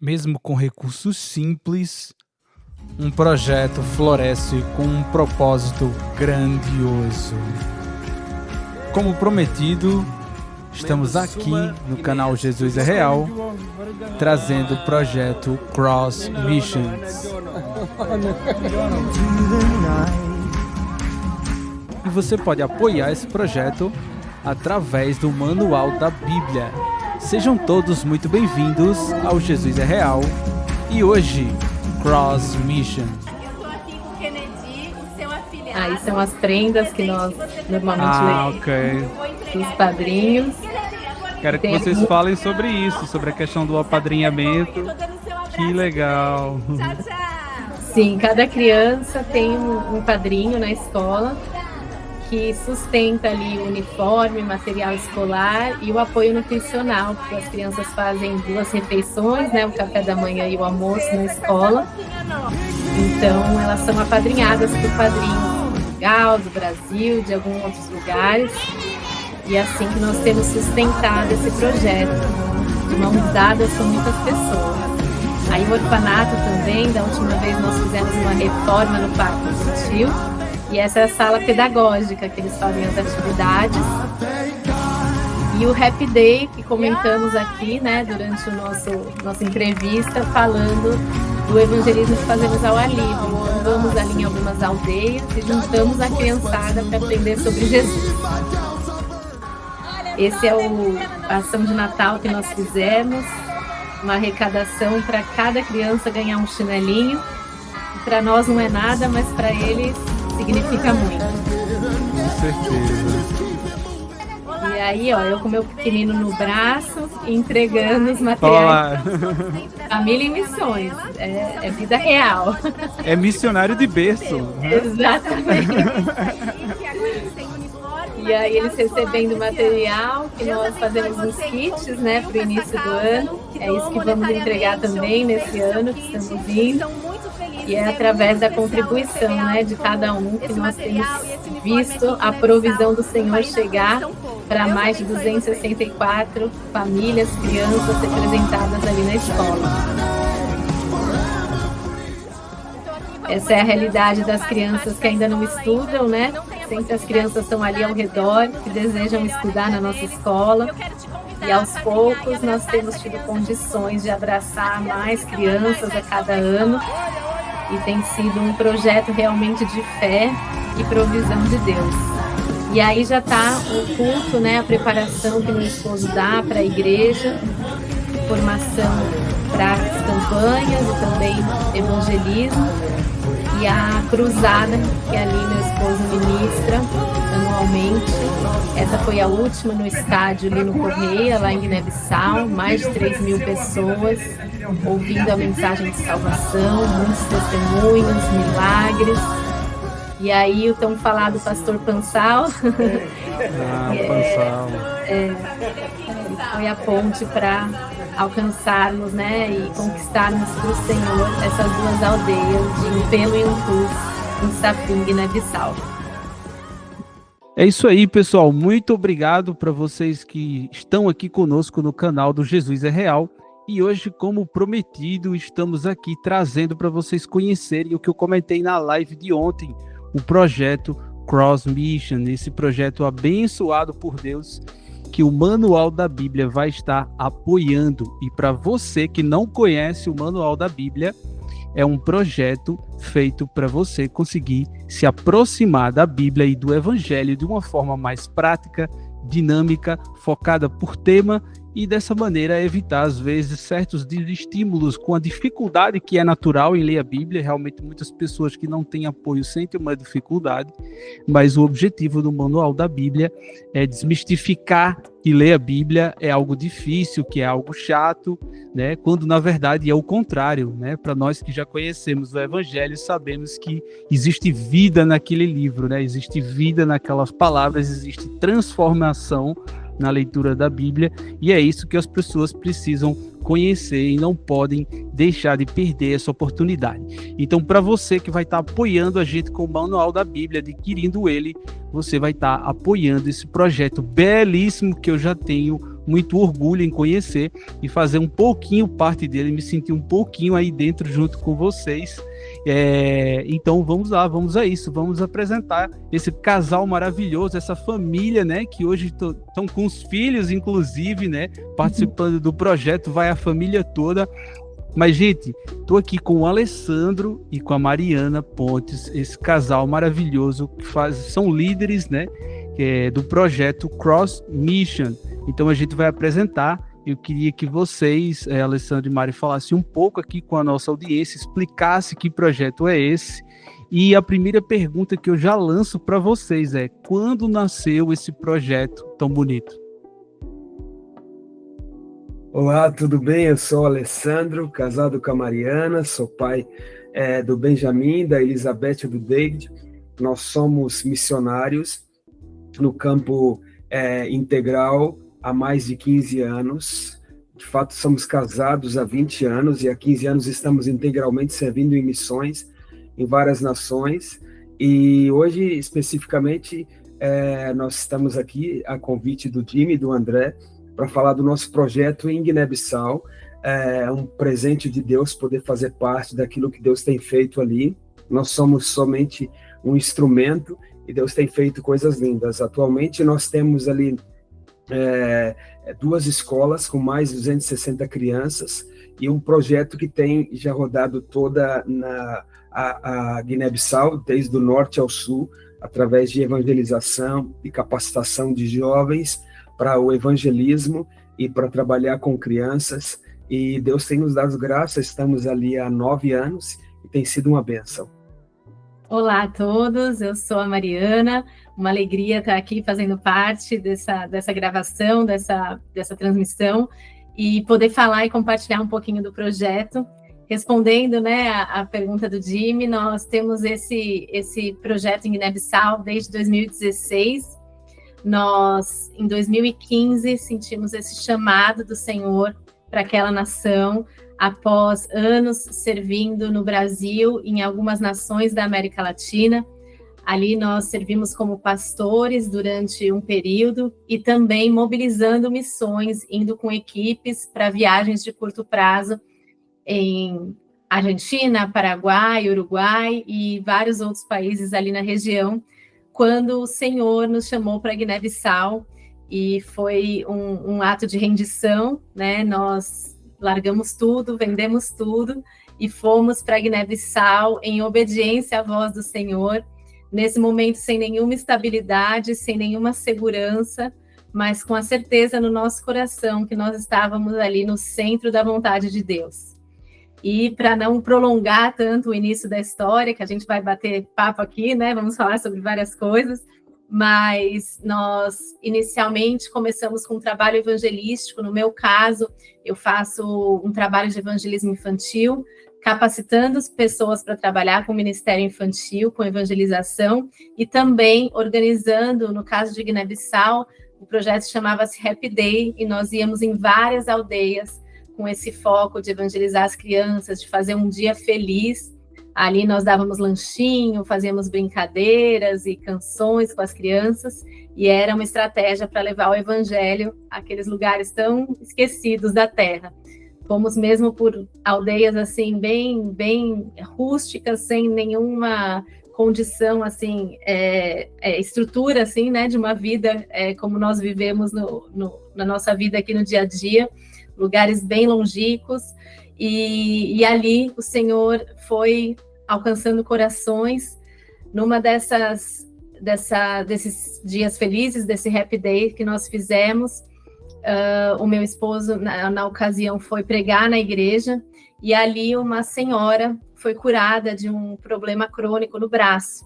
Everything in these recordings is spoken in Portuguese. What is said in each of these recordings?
Mesmo com recursos simples, um projeto floresce com um propósito grandioso. Como prometido, estamos aqui no canal Jesus é Real, trazendo o projeto Cross Missions. E você pode apoiar esse projeto através do Manual da Bíblia. Sejam todos muito bem-vindos ao Jesus é Real. E hoje, Cross Mission. Eu tô aqui com o Kennedy, o seu afilhado. Aí são as prendas que nós normalmente Ok. os padrinhos. Quero que vocês falem sobre isso, sobre a questão do apadrinhamento. Que legal. Tchau, tchau. Sim, cada criança tem um padrinho na escola que sustenta ali o uniforme, material escolar e o apoio nutricional, porque as crianças fazem 2 refeições, né, o café da manhã e o almoço na escola. Então, elas são apadrinhadas por padrinhos de Portugal, do Brasil, de alguns outros lugares. E é assim que nós temos sustentado esse projeto, de mãos dadas com muitas pessoas. Aí o orfanato também, da última vez nós fizemos uma reforma no Parque Infantil. E essa é a sala pedagógica que eles fazem as atividades. E o Happy Day, que comentamos aqui, né, durante o nossa entrevista, falando do evangelismo que fazemos ao ar livre. Então, vamos ali em algumas aldeias e juntamos a criançada para aprender sobre Jesus. Esse é a ação de Natal que nós fizemos, uma arrecadação para cada criança ganhar um chinelinho. Para nós não é nada, mas para eles significa muito. Com certeza. E aí, ó, eu com meu pequenino no braço, entregando os materiais. Olá. Família em missões, é vida real. É missionário de berço. Exatamente. E aí eles recebendo material, que nós fazemos uns kits, né, para o início do ano. É isso que vamos entregar também nesse ano que estamos indo. E é através da contribuição, né, de cada um que nós temos visto a provisão do Senhor chegar para mais de 264 famílias, crianças representadas ali na escola. Essa é a realidade das crianças que ainda não estudam, né? Sempre as crianças estão ali ao redor, que desejam estudar na nossa escola. E aos poucos nós temos tido condições de abraçar mais crianças a cada ano. E tem sido um projeto realmente de fé e provisão de Deus. E aí já está o culto, né, a preparação que meu esposo dá para a igreja, formação para as campanhas e também evangelismo. E a cruzada que ali meu esposo ministra anualmente. Essa foi a última no estádio ali no Correia, lá em Guiné-Bissau, mais de 3.000 pessoas ouvindo a mensagem de salvação, muitos testemunhos, milagres. E aí o tão falado pastor Pansal, Pansal. Ele foi a ponte para alcançarmos, né, e conquistarmos para o Senhor essas 2 aldeias de Impelo e Uncus, em Safim, Guiné-Bissau. É isso aí, pessoal. Muito obrigado para vocês que estão aqui conosco no canal do Jesus é Real. E hoje, como prometido, estamos aqui trazendo para vocês conhecerem o que eu comentei na live de ontem, o projeto Cross Mission, esse projeto abençoado por Deus, que o Manual da Bíblia vai estar apoiando. E para você que não conhece o Manual da Bíblia, é um projeto feito para você conseguir se aproximar da Bíblia e do Evangelho de uma forma mais prática, dinâmica, focada por tema e dessa maneira evitar, às vezes, certos desestímulos com a dificuldade que é natural em ler a Bíblia. Realmente, muitas pessoas que não têm apoio sentem uma dificuldade, mas o objetivo do Manual da Bíblia é desmistificar que ler a Bíblia é algo difícil, que é algo chato, né? Quando, na verdade, é o contrário, né? Para nós que já conhecemos o Evangelho, sabemos que existe vida naquele livro, né? Existe vida naquelas palavras, existe transformação na leitura da Bíblia, e é isso que as pessoas precisam conhecer e não podem deixar de perder essa oportunidade. Então, para você que vai estar apoiando a gente com o Manual da Bíblia, adquirindo ele, você vai estar apoiando esse projeto belíssimo que eu já tenho muito orgulho em conhecer e fazer um pouquinho parte dele, me sentir um pouquinho aí dentro junto com vocês. Então vamos lá, vamos a isso, vamos apresentar esse casal maravilhoso, essa família, né, que hoje estão com os filhos, inclusive, né, participando do projeto, vai a família toda. Mas, gente, tô aqui com o Alessandro e com a Mariana Pontes, esse casal maravilhoso que são líderes, né, do projeto Cross Mission. Então a gente vai apresentar. Eu queria que vocês, Alessandro e Mari, falassem um pouco aqui com a nossa audiência, explicassem que projeto é esse. E a primeira pergunta que eu já lanço para vocês é: quando nasceu esse projeto tão bonito? Olá, tudo bem? Eu sou o Alessandro, casado com a Mariana, sou pai do Benjamin, da Elizabeth e do David. Nós somos missionários no campo integral há mais de 15 anos. De fato, somos casados há 20 anos e há 15 anos estamos integralmente servindo em missões em várias nações. E hoje, especificamente, nós estamos aqui a convite do Jimmy e do André para falar do nosso projeto em Guiné-Bissau. É um presente de Deus poder fazer parte daquilo que Deus tem feito ali. Nós somos somente um instrumento e Deus tem feito coisas lindas. Atualmente, nós temos ali 2 escolas com mais de 260 crianças e um projeto que tem já rodado toda a Guiné-Bissau, desde o norte ao sul, através de evangelização e capacitação de jovens para o evangelismo e para trabalhar com crianças. E Deus tem nos dado graça, estamos ali há 9 anos e tem sido uma bênção. Olá a todos, eu sou a Mariana, uma alegria estar aqui fazendo parte dessa gravação, dessa transmissão, e poder falar e compartilhar um pouquinho do projeto. Respondendo, né, a pergunta do Jimmy, nós temos esse projeto em Guiné-Bissau desde 2016. Nós, em 2015, sentimos esse chamado do Senhor para aquela nação, após anos servindo no Brasil e em algumas nações da América Latina. Ali nós servimos como pastores durante um período e também mobilizando missões, indo com equipes para viagens de curto prazo em Argentina, Paraguai, Uruguai e vários outros países ali na região, quando o Senhor nos chamou para Guiné-Bissau, e foi um ato de rendição, né? Nós largamos tudo, vendemos tudo e fomos para Guiné-Bissau em obediência à voz do Senhor, nesse momento sem nenhuma estabilidade, sem nenhuma segurança, mas com a certeza no nosso coração que nós estávamos ali no centro da vontade de Deus. E para não prolongar tanto o início da história, que a gente vai bater papo aqui, né? Vamos falar sobre várias coisas, mas nós inicialmente começamos com um trabalho evangelístico. No meu caso, eu faço um trabalho de evangelismo infantil, capacitando as pessoas para trabalhar com o Ministério Infantil, com evangelização, e também organizando, no caso de Guiné-Bissau, o projeto chamava-se Happy Day, e nós íamos em várias aldeias com esse foco de evangelizar as crianças, de fazer um dia feliz. Ali nós dávamos lanchinho, fazíamos brincadeiras e canções com as crianças, e era uma estratégia para levar o evangelho àqueles lugares tão esquecidos da terra. Fomos mesmo por aldeias assim bem rústicas, sem nenhuma condição assim, estrutura assim, né, de uma vida como nós vivemos na nossa vida aqui no dia a dia, lugares bem longínquos, e ali o Senhor foi alcançando corações. Numa desses dias felizes, desse Happy Day que nós fizemos, o meu esposo, na ocasião, foi pregar na igreja, e ali uma senhora foi curada de um problema crônico no braço.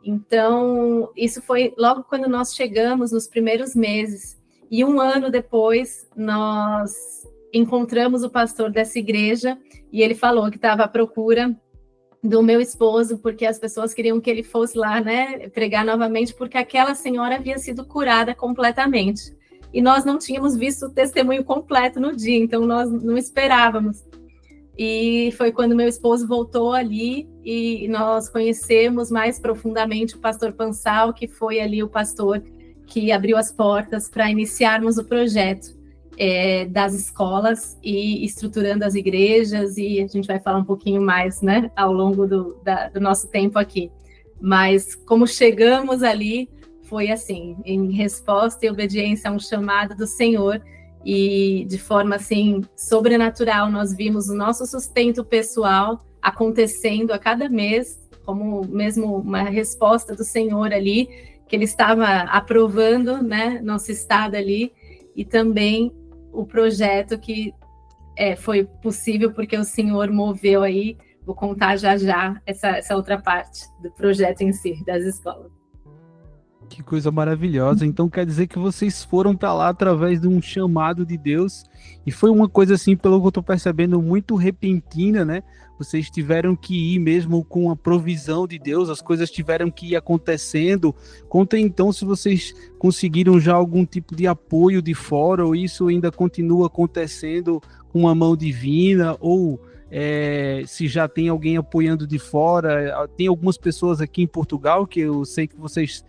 Então, isso foi logo quando nós chegamos, nos primeiros meses. E um ano depois, nós encontramos o pastor dessa igreja, e ele falou que estava à procura do meu esposo, porque as pessoas queriam que ele fosse lá, né, pregar novamente, porque aquela senhora havia sido curada completamente. E nós não tínhamos visto o testemunho completo no dia, então nós não esperávamos. E foi quando meu esposo voltou ali e nós conhecemos mais profundamente o pastor Pansal, que foi ali o pastor que abriu as portas para iniciarmos o projeto. das escolas e estruturando as igrejas, e a gente vai falar um pouquinho mais, né, ao longo do nosso tempo aqui. Mas como chegamos ali, foi assim, em resposta e obediência a um chamado do Senhor, e de forma assim sobrenatural nós vimos o nosso sustento pessoal acontecendo a cada mês, como mesmo uma resposta do Senhor ali, que Ele estava aprovando, né, nosso estado ali, e também o projeto que foi possível porque o Senhor moveu aí. Vou contar já essa outra parte do projeto em si, das escolas. Que coisa maravilhosa. Então quer dizer que vocês foram para lá através de um chamado de Deus, e foi uma coisa assim, pelo que eu estou percebendo, muito repentina, né? Vocês tiveram que ir mesmo com a provisão de Deus, as coisas tiveram que ir acontecendo. Conta então se vocês conseguiram já algum tipo de apoio de fora, ou isso ainda continua acontecendo com uma mão divina, ou se já tem alguém apoiando de fora. Tem algumas pessoas aqui em Portugal, que eu sei que vocês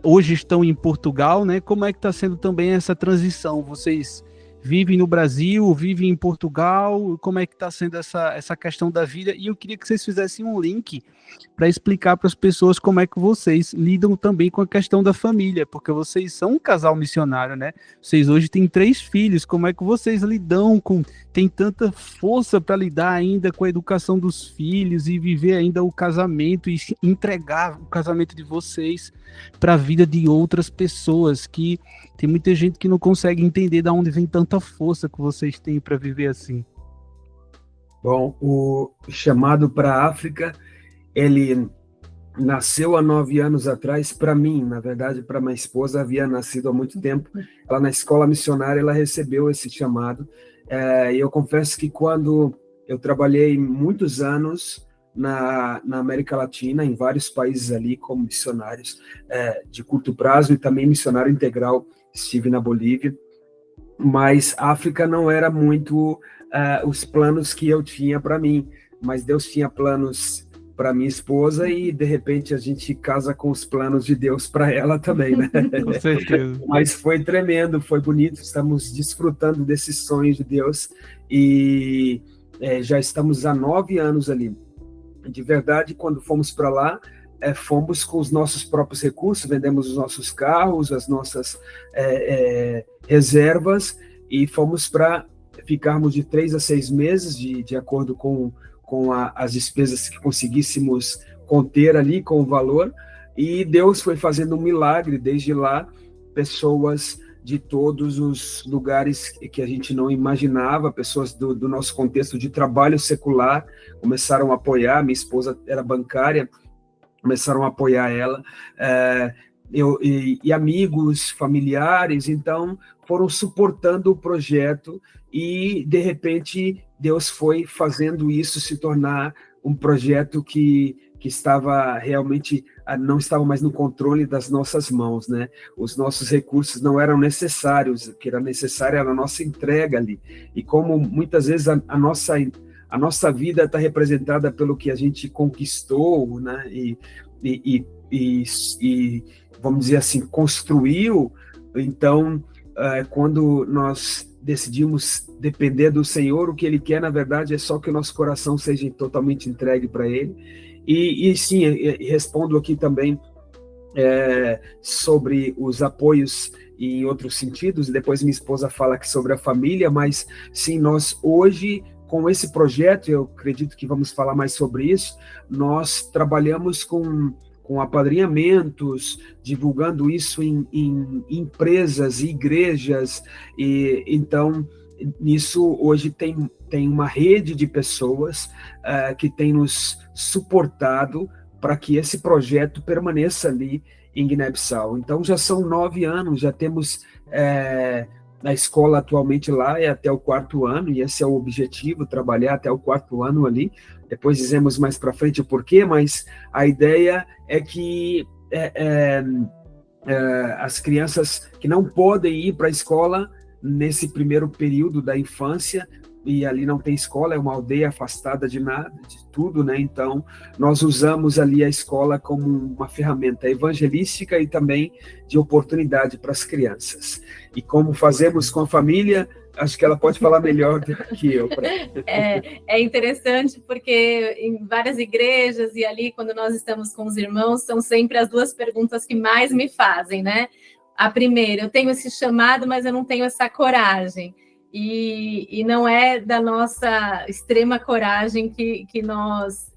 hoje estão em Portugal, né? Como é que está sendo também essa transição? Vocês vivem no Brasil, vivem em Portugal? Como é que está sendo essa questão da vida? E eu queria que vocês fizessem um link para explicar para as pessoas como é que vocês lidam também com a questão da família, porque vocês são um casal missionário, né? Vocês hoje têm 3 filhos, como é que vocês lidam com... Tem tanta força para lidar ainda com a educação dos filhos e viver ainda o casamento e entregar o casamento de vocês para a vida de outras pessoas, que tem muita gente que não consegue entender de onde vem tanta força que vocês têm para viver assim. Bom, o chamado para a África, ele nasceu há 9 anos atrás para mim, na verdade, para minha esposa, havia nascido há muito tempo. Ela, na escola missionária, ela recebeu esse chamado. E eu confesso que quando eu trabalhei muitos anos na América Latina, em vários países ali, como missionários de curto prazo e também missionário integral, estive na Bolívia, mas a África não era muito os planos que eu tinha para mim, mas Deus tinha planos para minha esposa, e de repente a gente casa com os planos de Deus para ela também, né? Com certeza. Mas foi tremendo, foi bonito, estamos desfrutando desses sonhos de Deus, e já estamos há 9 anos ali. De verdade, quando fomos para lá, fomos com os nossos próprios recursos, vendemos os nossos carros, as nossas reservas, e fomos para ficarmos de 3 a 6 meses, de acordo com as despesas que conseguíssemos conter ali, com o valor, e Deus foi fazendo um milagre desde lá. Pessoas de todos os lugares que a gente não imaginava, pessoas do nosso contexto de trabalho secular, começaram a apoiar. Minha esposa era bancária, começaram a apoiar ela, e amigos, familiares, então foram suportando o projeto, e de repente Deus foi fazendo isso se tornar um projeto que estava realmente, não estava mais no controle das nossas mãos, né? Os nossos recursos não eram necessários, o que era necessário era a nossa entrega ali. E como muitas vezes a nossa vida está representada pelo que a gente conquistou, né? E vamos dizer assim, construiu. Então, quando nós decidimos depender do Senhor, o que Ele quer, na verdade, é só que o nosso coração seja totalmente entregue para Ele. E sim, respondo aqui também sobre os apoios em outros sentidos, depois minha esposa fala aqui sobre a família, mas sim, nós hoje, com esse projeto, eu acredito que vamos falar mais sobre isso, nós trabalhamos com apadrinhamentos, divulgando isso em empresas e igrejas, e então nisso hoje tem uma rede de pessoas que tem nos suportado para que esse projeto permaneça ali em Guiné-Bissau. Então já são 9 anos, já temos a escola atualmente lá é até o 4º ano, e esse é o objetivo, trabalhar até o 4º ano ali. Depois dizemos mais para frente o porquê, mas a ideia é que as crianças que não podem ir para a escola nesse primeiro período da infância, e ali não tem escola, é uma aldeia afastada de nada, de tudo, né? Então, nós usamos ali a escola como uma ferramenta evangelística e também de oportunidade para as crianças. E como fazemos com a família, acho que ela pode falar melhor do que eu. É interessante porque em várias igrejas e ali, quando nós estamos com os irmãos, são sempre as duas perguntas que mais me fazem, né? A primeira, eu tenho esse chamado, mas eu não tenho essa coragem. E não é da nossa extrema coragem que nós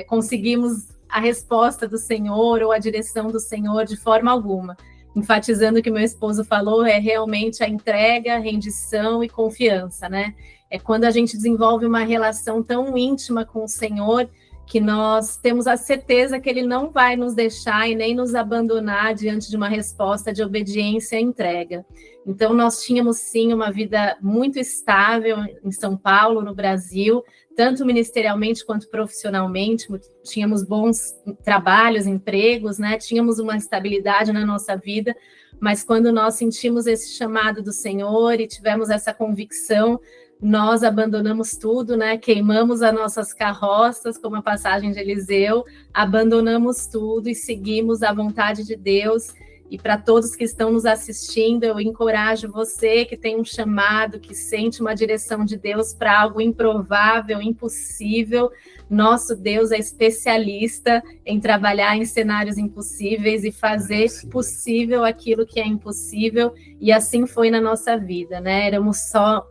conseguimos a resposta do Senhor ou a direção do Senhor de forma alguma. Enfatizando o que meu esposo falou, é realmente a entrega, rendição e confiança, né? É quando a gente desenvolve uma relação tão íntima com o Senhor que nós temos a certeza que Ele não vai nos deixar e nem nos abandonar diante de uma resposta de obediência e entrega. Então, nós tínhamos, sim, uma vida muito estável em São Paulo, no Brasil, tanto ministerialmente quanto profissionalmente, tínhamos bons trabalhos, empregos, né? Tínhamos uma estabilidade na nossa vida, mas quando nós sentimos esse chamado do Senhor e tivemos essa convicção, nós abandonamos tudo, né? Queimamos as nossas carroças, como a passagem de Eliseu, abandonamos tudo e seguimos a vontade de Deus. E para todos que estão nos assistindo, eu encorajo você que tem um chamado, que sente uma direção de Deus para algo improvável, impossível. Nosso Deus é especialista em trabalhar em cenários impossíveis e fazer possível aquilo que é impossível. E assim foi na nossa vida, né? Éramos só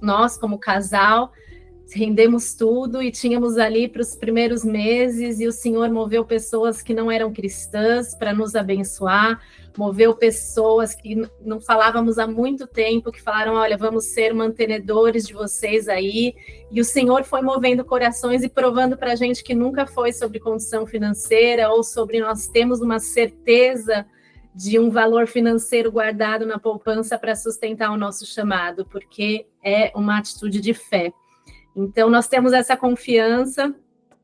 nós como casal, rendemos tudo e tínhamos ali para os primeiros meses, e o Senhor moveu pessoas que não eram cristãs para nos abençoar, moveu pessoas que não falávamos há muito tempo, que falaram, olha, vamos ser mantenedores de vocês aí, e o Senhor foi movendo corações e provando para a gente que nunca foi sobre condição financeira ou sobre nós temos uma certeza de um valor financeiro guardado na poupança para sustentar o nosso chamado, porque é uma atitude de fé. Então, nós temos essa confiança,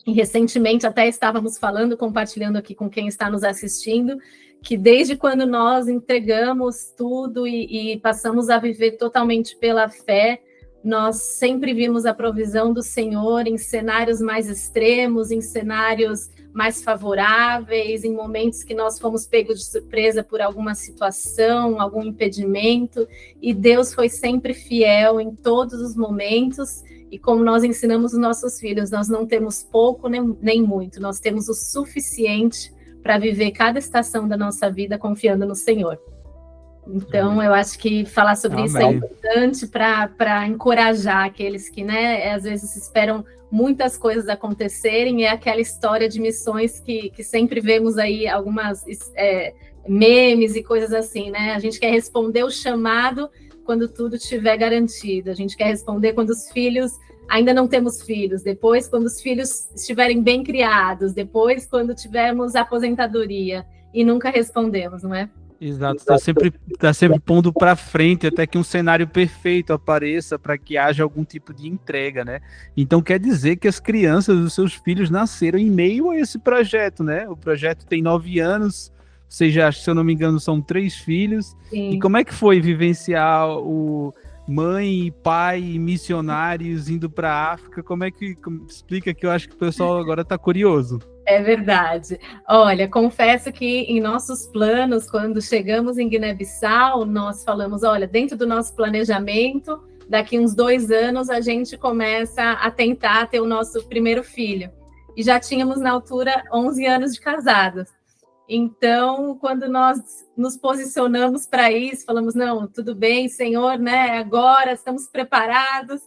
e recentemente até estávamos falando, compartilhando aqui com quem está nos assistindo, que desde quando nós entregamos tudo e passamos a viver totalmente pela fé, nós sempre vimos a provisão do Senhor em cenários mais extremos, em cenários mais favoráveis, em momentos que nós fomos pegos de surpresa por alguma situação, algum impedimento, e Deus foi sempre fiel em todos os momentos. E como nós ensinamos os nossos filhos, nós não temos pouco nem muito, nós temos o suficiente para viver cada estação da nossa vida confiando no Senhor. Então, eu acho que falar sobre isso é importante para encorajar aqueles que, né, às vezes esperam muitas coisas acontecerem. É aquela história de missões que sempre vemos aí algumas memes e coisas assim, né? A gente quer responder o chamado quando tudo estiver garantido. A gente quer responder quando os filhos... Ainda não temos filhos, depois quando os filhos estiverem bem criados, depois quando tivermos aposentadoria, e nunca respondemos, não é? Exato, tá sempre pondo para frente até que um cenário perfeito apareça para que haja algum tipo de entrega, né? Então quer dizer que as crianças, os seus filhos nasceram em meio a esse projeto, né? O projeto tem 9 anos, vocês já, se eu não me engano, são 3 filhos. Sim. E como é que foi vivenciar o mãe, pai, missionários indo para a África? Explica, que eu acho que o pessoal agora está curioso. É verdade. Olha, confesso que em nossos planos, quando chegamos em Guiné-Bissau, nós falamos, olha, dentro do nosso planejamento, daqui uns 2 anos a gente começa a tentar ter o nosso primeiro filho. E já tínhamos, na altura, 11 anos de casados. Então, quando nós nos posicionamos para isso, falamos, não, tudo bem, Senhor, né? Agora estamos preparados.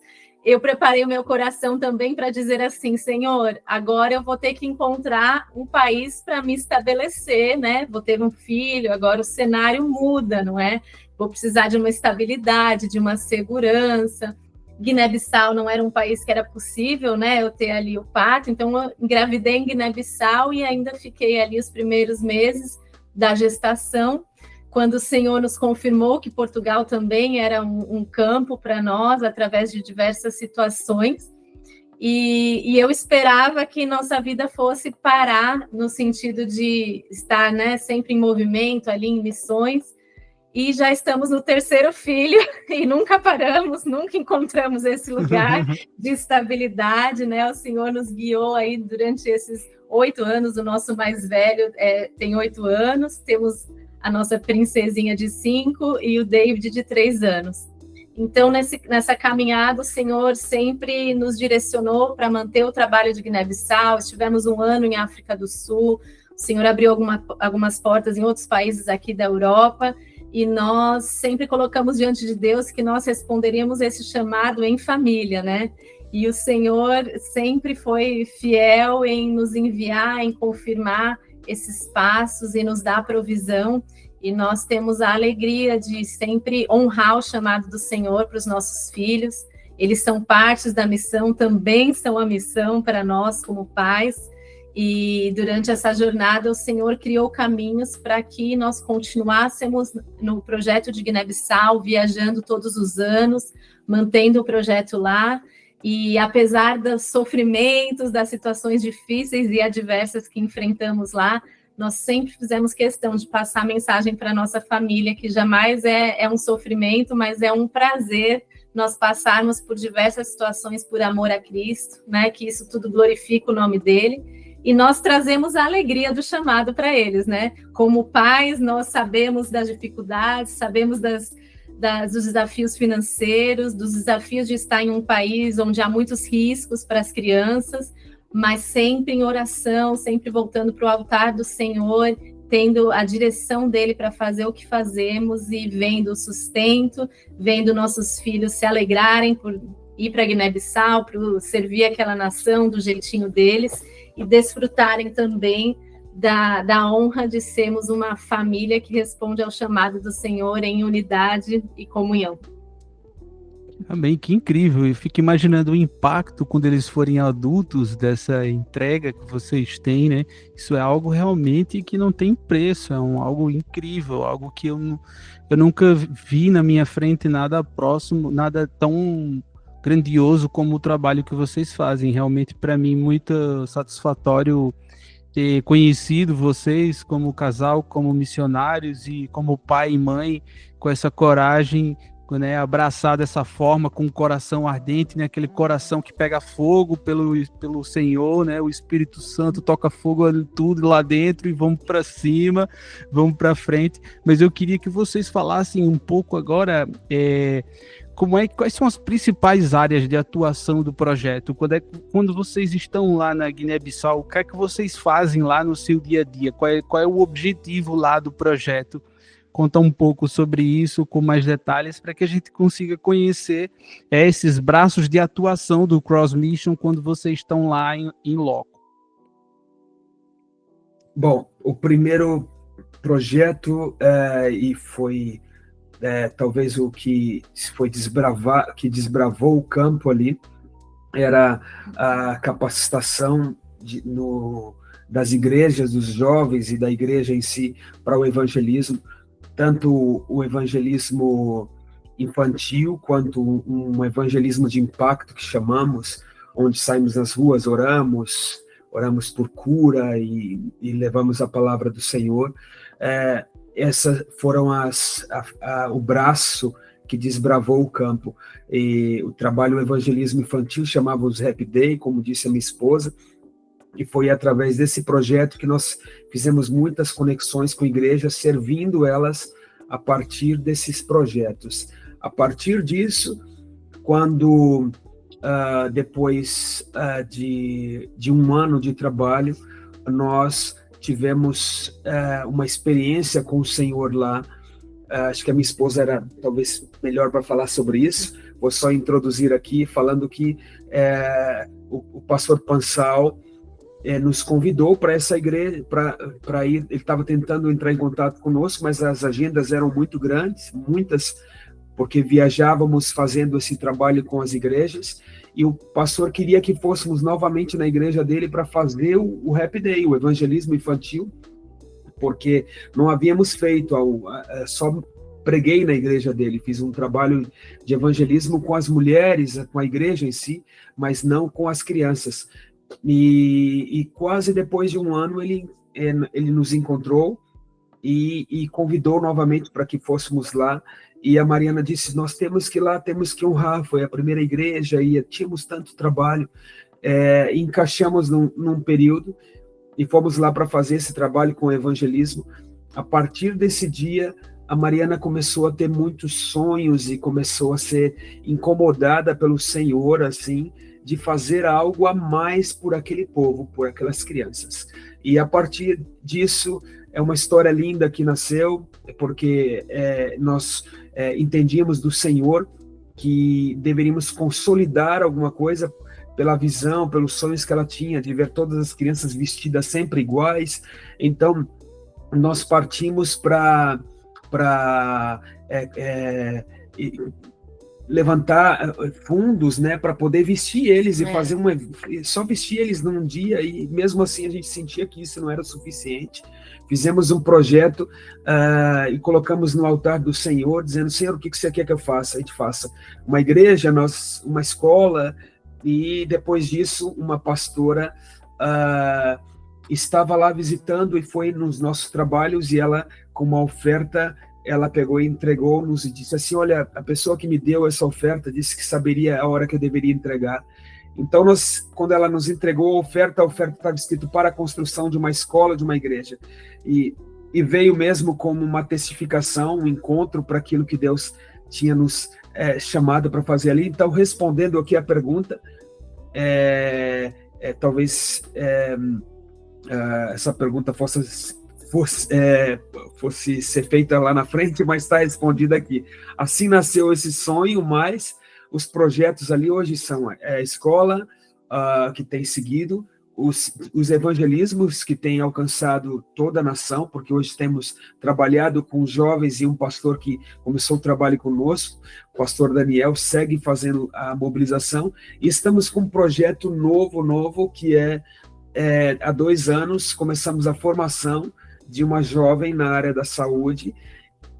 Eu preparei o meu coração também para dizer assim, Senhor, agora eu vou ter que encontrar um país para me estabelecer, né? Vou ter um filho, agora o cenário muda, não é? Vou precisar de uma estabilidade, de uma segurança. Guiné-Bissau não era um país que era possível, né? Eu ter ali o parto, então eu engravidei em Guiné-Bissau e ainda fiquei ali os primeiros meses da gestação, quando o Senhor nos confirmou que Portugal também era um campo para nós, através de diversas situações, e eu esperava que nossa vida fosse parar, no sentido de estar, né, sempre em movimento, ali em missões, e já estamos no 3º filho, e nunca paramos, nunca encontramos esse lugar de estabilidade, né? O Senhor nos guiou aí durante esses 8 anos, o nosso mais velho tem 8 anos, temos a nossa princesinha de 5 e o David de 3 anos. Então, nessa caminhada, o Senhor sempre nos direcionou para manter o trabalho de Guiné-Bissau. Estivemos um ano em África do Sul, o Senhor abriu algumas portas em outros países aqui da Europa, e nós sempre colocamos diante de Deus que nós responderíamos esse chamado em família, né? E o Senhor sempre foi fiel em nos enviar, em confirmar esses passos e nos dar provisão. E nós temos a alegria de sempre honrar o chamado do Senhor para os nossos filhos. Eles são partes da missão, também são a missão para nós como pais. E durante essa jornada, o Senhor criou caminhos para que nós continuássemos no projeto de Guiné-Bissau, viajando todos os anos, mantendo o projeto lá. E apesar dos sofrimentos, das situações difíceis e adversas que enfrentamos lá, nós sempre fizemos questão de passar a mensagem para a nossa família, que jamais é um sofrimento, mas é um prazer nós passarmos por diversas situações por amor a Cristo, né? Que isso tudo glorifica o nome dele. E nós trazemos a alegria do chamado para eles, né? Como pais, nós sabemos das dificuldades, sabemos dos desafios financeiros, dos desafios de estar em um país onde há muitos riscos para as crianças, mas sempre em oração, sempre voltando para o altar do Senhor, tendo a direção dele para fazer o que fazemos e vendo o sustento, vendo nossos filhos se alegrarem por ir para Guiné-Bissau, para servir aquela nação do jeitinho deles e desfrutarem também da honra de sermos uma família que responde ao chamado do Senhor em unidade e comunhão. Amém, que incrível. Eu fico imaginando o impacto quando eles forem adultos dessa entrega que vocês têm, né? Isso é algo realmente que não tem preço, algo incrível, algo que eu nunca vi na minha frente nada próximo, nada tão grandioso como o trabalho que vocês fazem. Realmente, para mim, muito satisfatório ter conhecido vocês como casal, como missionários e como pai e mãe, com essa coragem, né, abraçar dessa forma, com um coração ardente, né, aquele coração que pega fogo pelo Senhor, né, o Espírito Santo toca fogo tudo lá dentro e vamos para cima, vamos para frente. Mas eu queria que vocês falassem um pouco agora quais são as principais áreas de atuação do projeto? Quando vocês estão lá na Guiné-Bissau, o que é que vocês fazem lá no seu dia a dia? Qual é o objetivo lá do projeto? Conta um pouco sobre isso com mais detalhes para que a gente consiga conhecer esses braços de atuação do Cross Mission quando vocês estão lá em loco. Bom, o primeiro projeto e foi talvez o que desbravou o campo ali era a capacitação das igrejas, dos jovens e da igreja em si para o evangelismo, tanto o evangelismo infantil quanto um evangelismo de impacto que chamamos, onde saímos nas ruas, oramos por cura e levamos a palavra do Senhor. Essas foram o braço que desbravou o campo. E o trabalho evangelismo infantil chamava os Happy Day, como disse a minha esposa, e foi através desse projeto que nós fizemos muitas conexões com igrejas, servindo elas a partir desses projetos. A partir disso, quando depois de um ano de trabalho, nós tivemos uma experiência com o Senhor lá. Acho que a minha esposa era talvez melhor para falar sobre isso. Vou só introduzir aqui, falando que o pastor Pansal nos convidou para essa igreja, para ir. Ele estava tentando entrar em contato conosco, mas as agendas eram muito grandes, muitas, porque viajávamos fazendo esse trabalho com as igrejas, e o pastor queria que fôssemos novamente na igreja dele para fazer o Happy Day, o evangelismo infantil, porque não havíamos feito, só preguei na igreja dele, fiz um trabalho de evangelismo com as mulheres, com a igreja em si, mas não com as crianças. E quase depois de um ano ele nos encontrou e convidou novamente para que fôssemos lá. E a Mariana disse: nós temos que ir lá, temos que honrar, foi a primeira igreja e tínhamos tanto trabalho, encaixamos num período e fomos lá para fazer esse trabalho com o evangelismo. A partir desse dia, a Mariana começou a ter muitos sonhos e começou a ser incomodada pelo Senhor, assim, de fazer algo a mais por aquele povo, por aquelas crianças. E a partir disso, é uma história linda que nasceu, porque nós entendíamos do Senhor que deveríamos consolidar alguma coisa pela visão, pelos sonhos que ela tinha, de ver todas as crianças vestidas sempre iguais. Então, nós partimos para levantar fundos, né, para poder vestir eles e fazer só vestir eles num dia, e mesmo assim a gente sentia que isso não era suficiente. Fizemos um projeto e colocamos no altar do Senhor, dizendo: Senhor, o que você quer que eu faça? A gente faça uma igreja, uma escola, e depois disso uma pastora estava lá visitando e foi nos nossos trabalhos, e ela, com uma oferta, ela pegou e entregou-nos e disse assim: olha, a pessoa que me deu essa oferta disse que saberia a hora que eu deveria entregar. Então, quando ela nos entregou a oferta estava escrito para a construção de uma escola, de uma igreja. E veio mesmo como uma testificação, um encontro para aquilo que Deus tinha nos chamado para fazer ali. Então, respondendo aqui a pergunta, talvez essa pergunta fosse ser feita lá na frente, mas está respondida aqui. Assim nasceu esse sonho, mas os projetos ali hoje são a escola, que tem seguido, os evangelismos que têm alcançado toda a nação, porque hoje temos trabalhado com jovens, e um pastor que começou o trabalho conosco, o pastor Daniel, segue fazendo a mobilização, e estamos com um projeto novo, que há 2 anos, começamos a formação de uma jovem na área da saúde,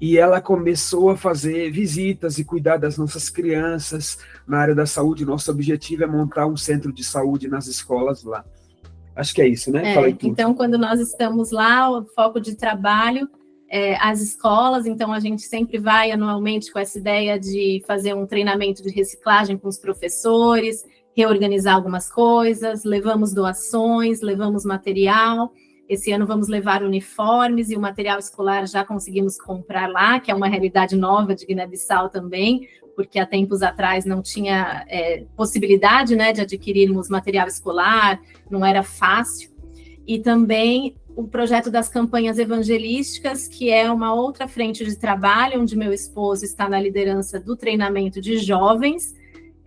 e ela começou a fazer visitas e cuidar das nossas crianças na área da saúde. Nosso objetivo é montar um centro de saúde nas escolas lá. Acho que é isso, né? Então, quando nós estamos lá, o foco de trabalho as escolas, então a gente sempre vai anualmente com essa ideia de fazer um treinamento de reciclagem com os professores, reorganizar algumas coisas, levamos doações, levamos material. Esse ano vamos levar uniformes, e o material escolar já conseguimos comprar lá, que é uma realidade nova de Guiné-Bissau também, porque há tempos atrás não tinha possibilidade, né, de adquirirmos material escolar, não era fácil. E também o projeto das campanhas evangelísticas, que é uma outra frente de trabalho, onde meu esposo está na liderança do treinamento de jovens.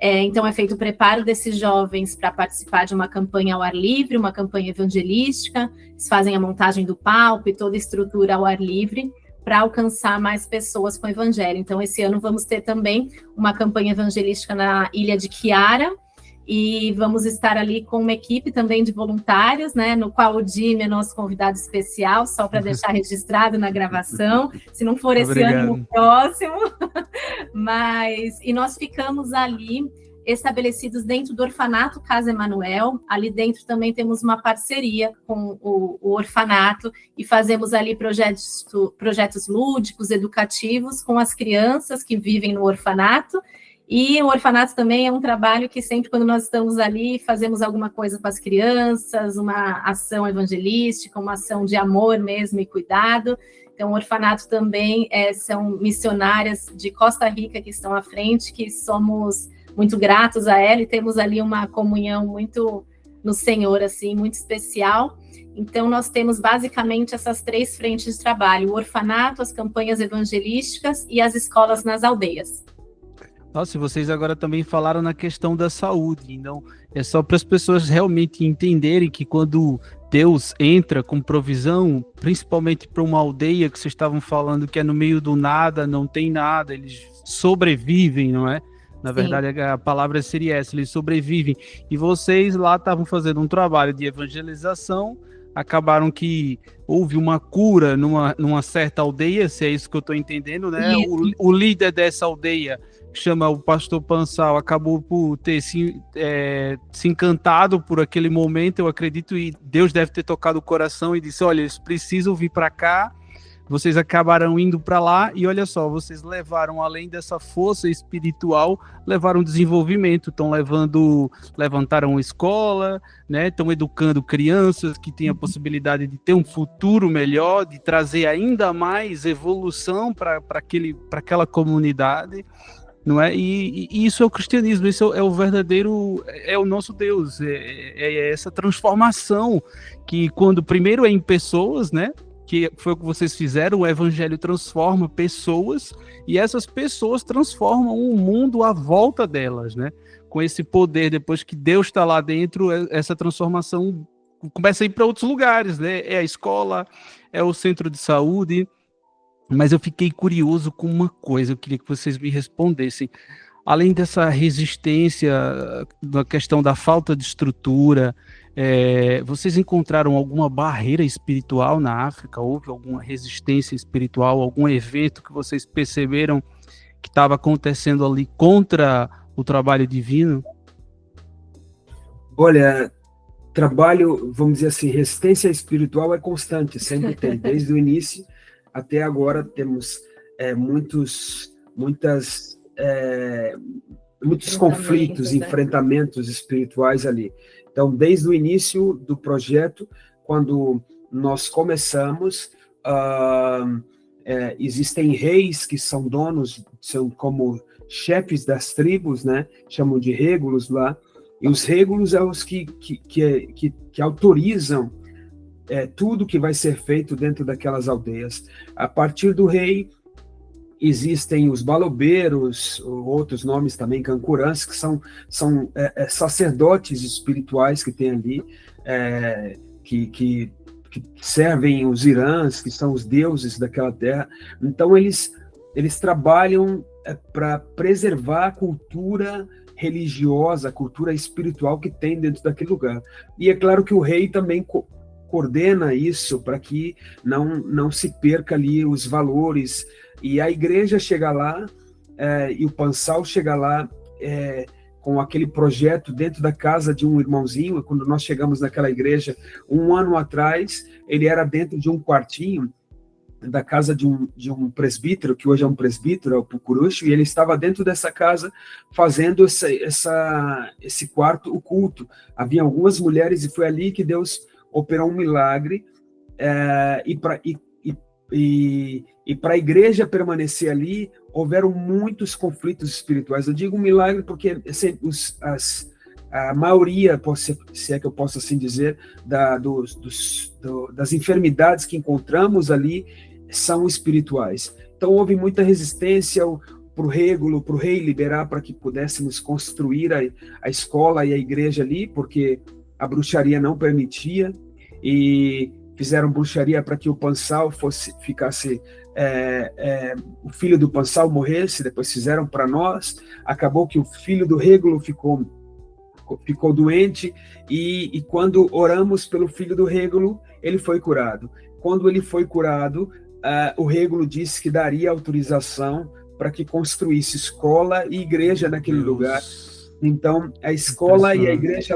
Então, é feito o preparo desses jovens para participar de uma campanha ao ar livre, uma campanha evangelística. Eles fazem a montagem do palco e toda a estrutura ao ar livre para alcançar mais pessoas com o evangelho. Então, esse ano vamos ter também uma campanha evangelística na ilha de Quiara, e vamos estar ali com uma equipe também de voluntários, né, no qual o Jimmy é nosso convidado especial, só para deixar registrado na gravação, se não for esse ano, no próximo. E nós ficamos ali estabelecidos dentro do orfanato Casa Emanuel. Ali dentro também temos uma parceria com o orfanato, e fazemos ali projetos lúdicos, educativos, com as crianças que vivem no orfanato. E o orfanato também é um trabalho que sempre, quando nós estamos ali, fazemos alguma coisa com as crianças, uma ação evangelística, uma ação de amor mesmo e cuidado. Então, o orfanato também são missionárias de Costa Rica que estão à frente, que somos muito gratos a ela, e temos ali uma comunhão muito no Senhor, assim, muito especial. Então, nós temos basicamente essas 3 frentes de trabalho: o orfanato, as campanhas evangelísticas e as escolas nas aldeias. Nossa, e vocês agora também falaram na questão da saúde, então é só para as pessoas realmente entenderem que quando Deus entra com provisão, principalmente para uma aldeia que vocês estavam falando que é no meio do nada, não tem nada, eles sobrevivem, não é? Na verdade, a palavra seria essa, eles sobrevivem. E vocês lá estavam fazendo um trabalho de evangelização, acabaram que houve uma cura numa certa aldeia, se é isso que eu estou entendendo, né? O líder dessa aldeia, que chama o pastor Pansal, acabou por ter se encantado por aquele momento, eu acredito, e Deus deve ter tocado o coração e disse: olha, eles precisam vir para cá, vocês acabaram indo para lá e olha só, vocês levaram, além dessa força espiritual, levaram desenvolvimento, levantaram escola, né? Estão educando crianças que têm a possibilidade de ter um futuro melhor, de trazer ainda mais evolução para aquela comunidade. Não é? E isso é o cristianismo, isso é o verdadeiro, é o nosso Deus, é essa transformação que quando primeiro é em pessoas, né? Que foi o que vocês fizeram, o evangelho transforma pessoas e essas pessoas transformam o mundo à volta delas, né? Com esse poder, depois que Deus está lá dentro, essa transformação começa a ir para outros lugares, né? É a escola, é o centro de saúde. Mas eu fiquei curioso com uma coisa, eu queria que vocês me respondessem. Além dessa resistência, da questão da falta de estrutura, vocês encontraram alguma barreira espiritual na África? Houve alguma resistência espiritual, algum evento que vocês perceberam que estava acontecendo ali contra o trabalho divino? Olha, trabalho, vamos dizer assim, resistência espiritual é constante, sempre tem, desde o início. Até agora temos muitos conflitos, enfrentamentos espirituais ali. Então, desde o início do projeto, quando nós começamos, existem reis que são donos, são como chefes das tribos, né? Chamam de régulos lá, e os régulos são os que autorizam tudo que vai ser feito dentro daquelas aldeias. A partir do rei, existem os balobeiros, outros nomes também, cancurãs, que são sacerdotes espirituais que tem ali, que servem os irãs, que são os deuses daquela terra. Então, eles trabalham para preservar a cultura religiosa, a cultura espiritual que tem dentro daquele lugar. E é claro que o rei também coordena isso para que não se perca ali os valores, e a igreja chega lá, e o Pansal chega lá com aquele projeto dentro da casa de um irmãozinho. Quando nós chegamos naquela igreja, 1 ano atrás, ele era dentro de um quartinho da casa de um presbítero, que hoje é um presbítero, é o Pucuruxo, e ele estava dentro dessa casa fazendo esse quarto, o culto. Havia algumas mulheres, e foi ali que Deus operou um milagre, e para a igreja permanecer ali, houveram muitos conflitos espirituais. Eu digo um milagre porque a maioria, se é que eu posso assim dizer, das enfermidades que encontramos ali são espirituais. Então houve muita resistência para o régulo, para o rei liberar para que pudéssemos construir a escola e a igreja ali, porque a bruxaria não permitia, e fizeram bruxaria para que o Pansal ficasse, o filho do Pansal morresse, depois fizeram para nós. Acabou que o filho do régulo ficou doente, e quando oramos pelo filho do régulo, ele foi curado. Quando ele foi curado, o régulo disse que daria autorização para que construísse escola e igreja naquele lugar. Então, a escola e a igreja,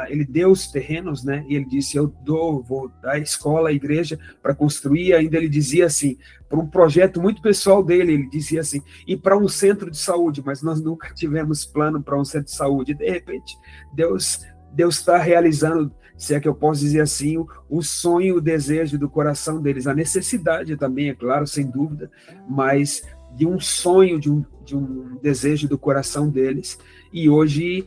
ele deu os terrenos, né? E ele disse, vou dar a escola, a igreja, para construir. Ainda ele dizia assim, para um projeto muito pessoal dele, ele dizia assim, e para um centro de saúde, mas nós nunca tivemos plano para um centro de saúde. De repente, Deus está realizando, se é que eu posso dizer assim, o sonho, o desejo do coração deles. A necessidade também, é claro, sem dúvida, mas de um sonho, de um desejo do coração deles. E hoje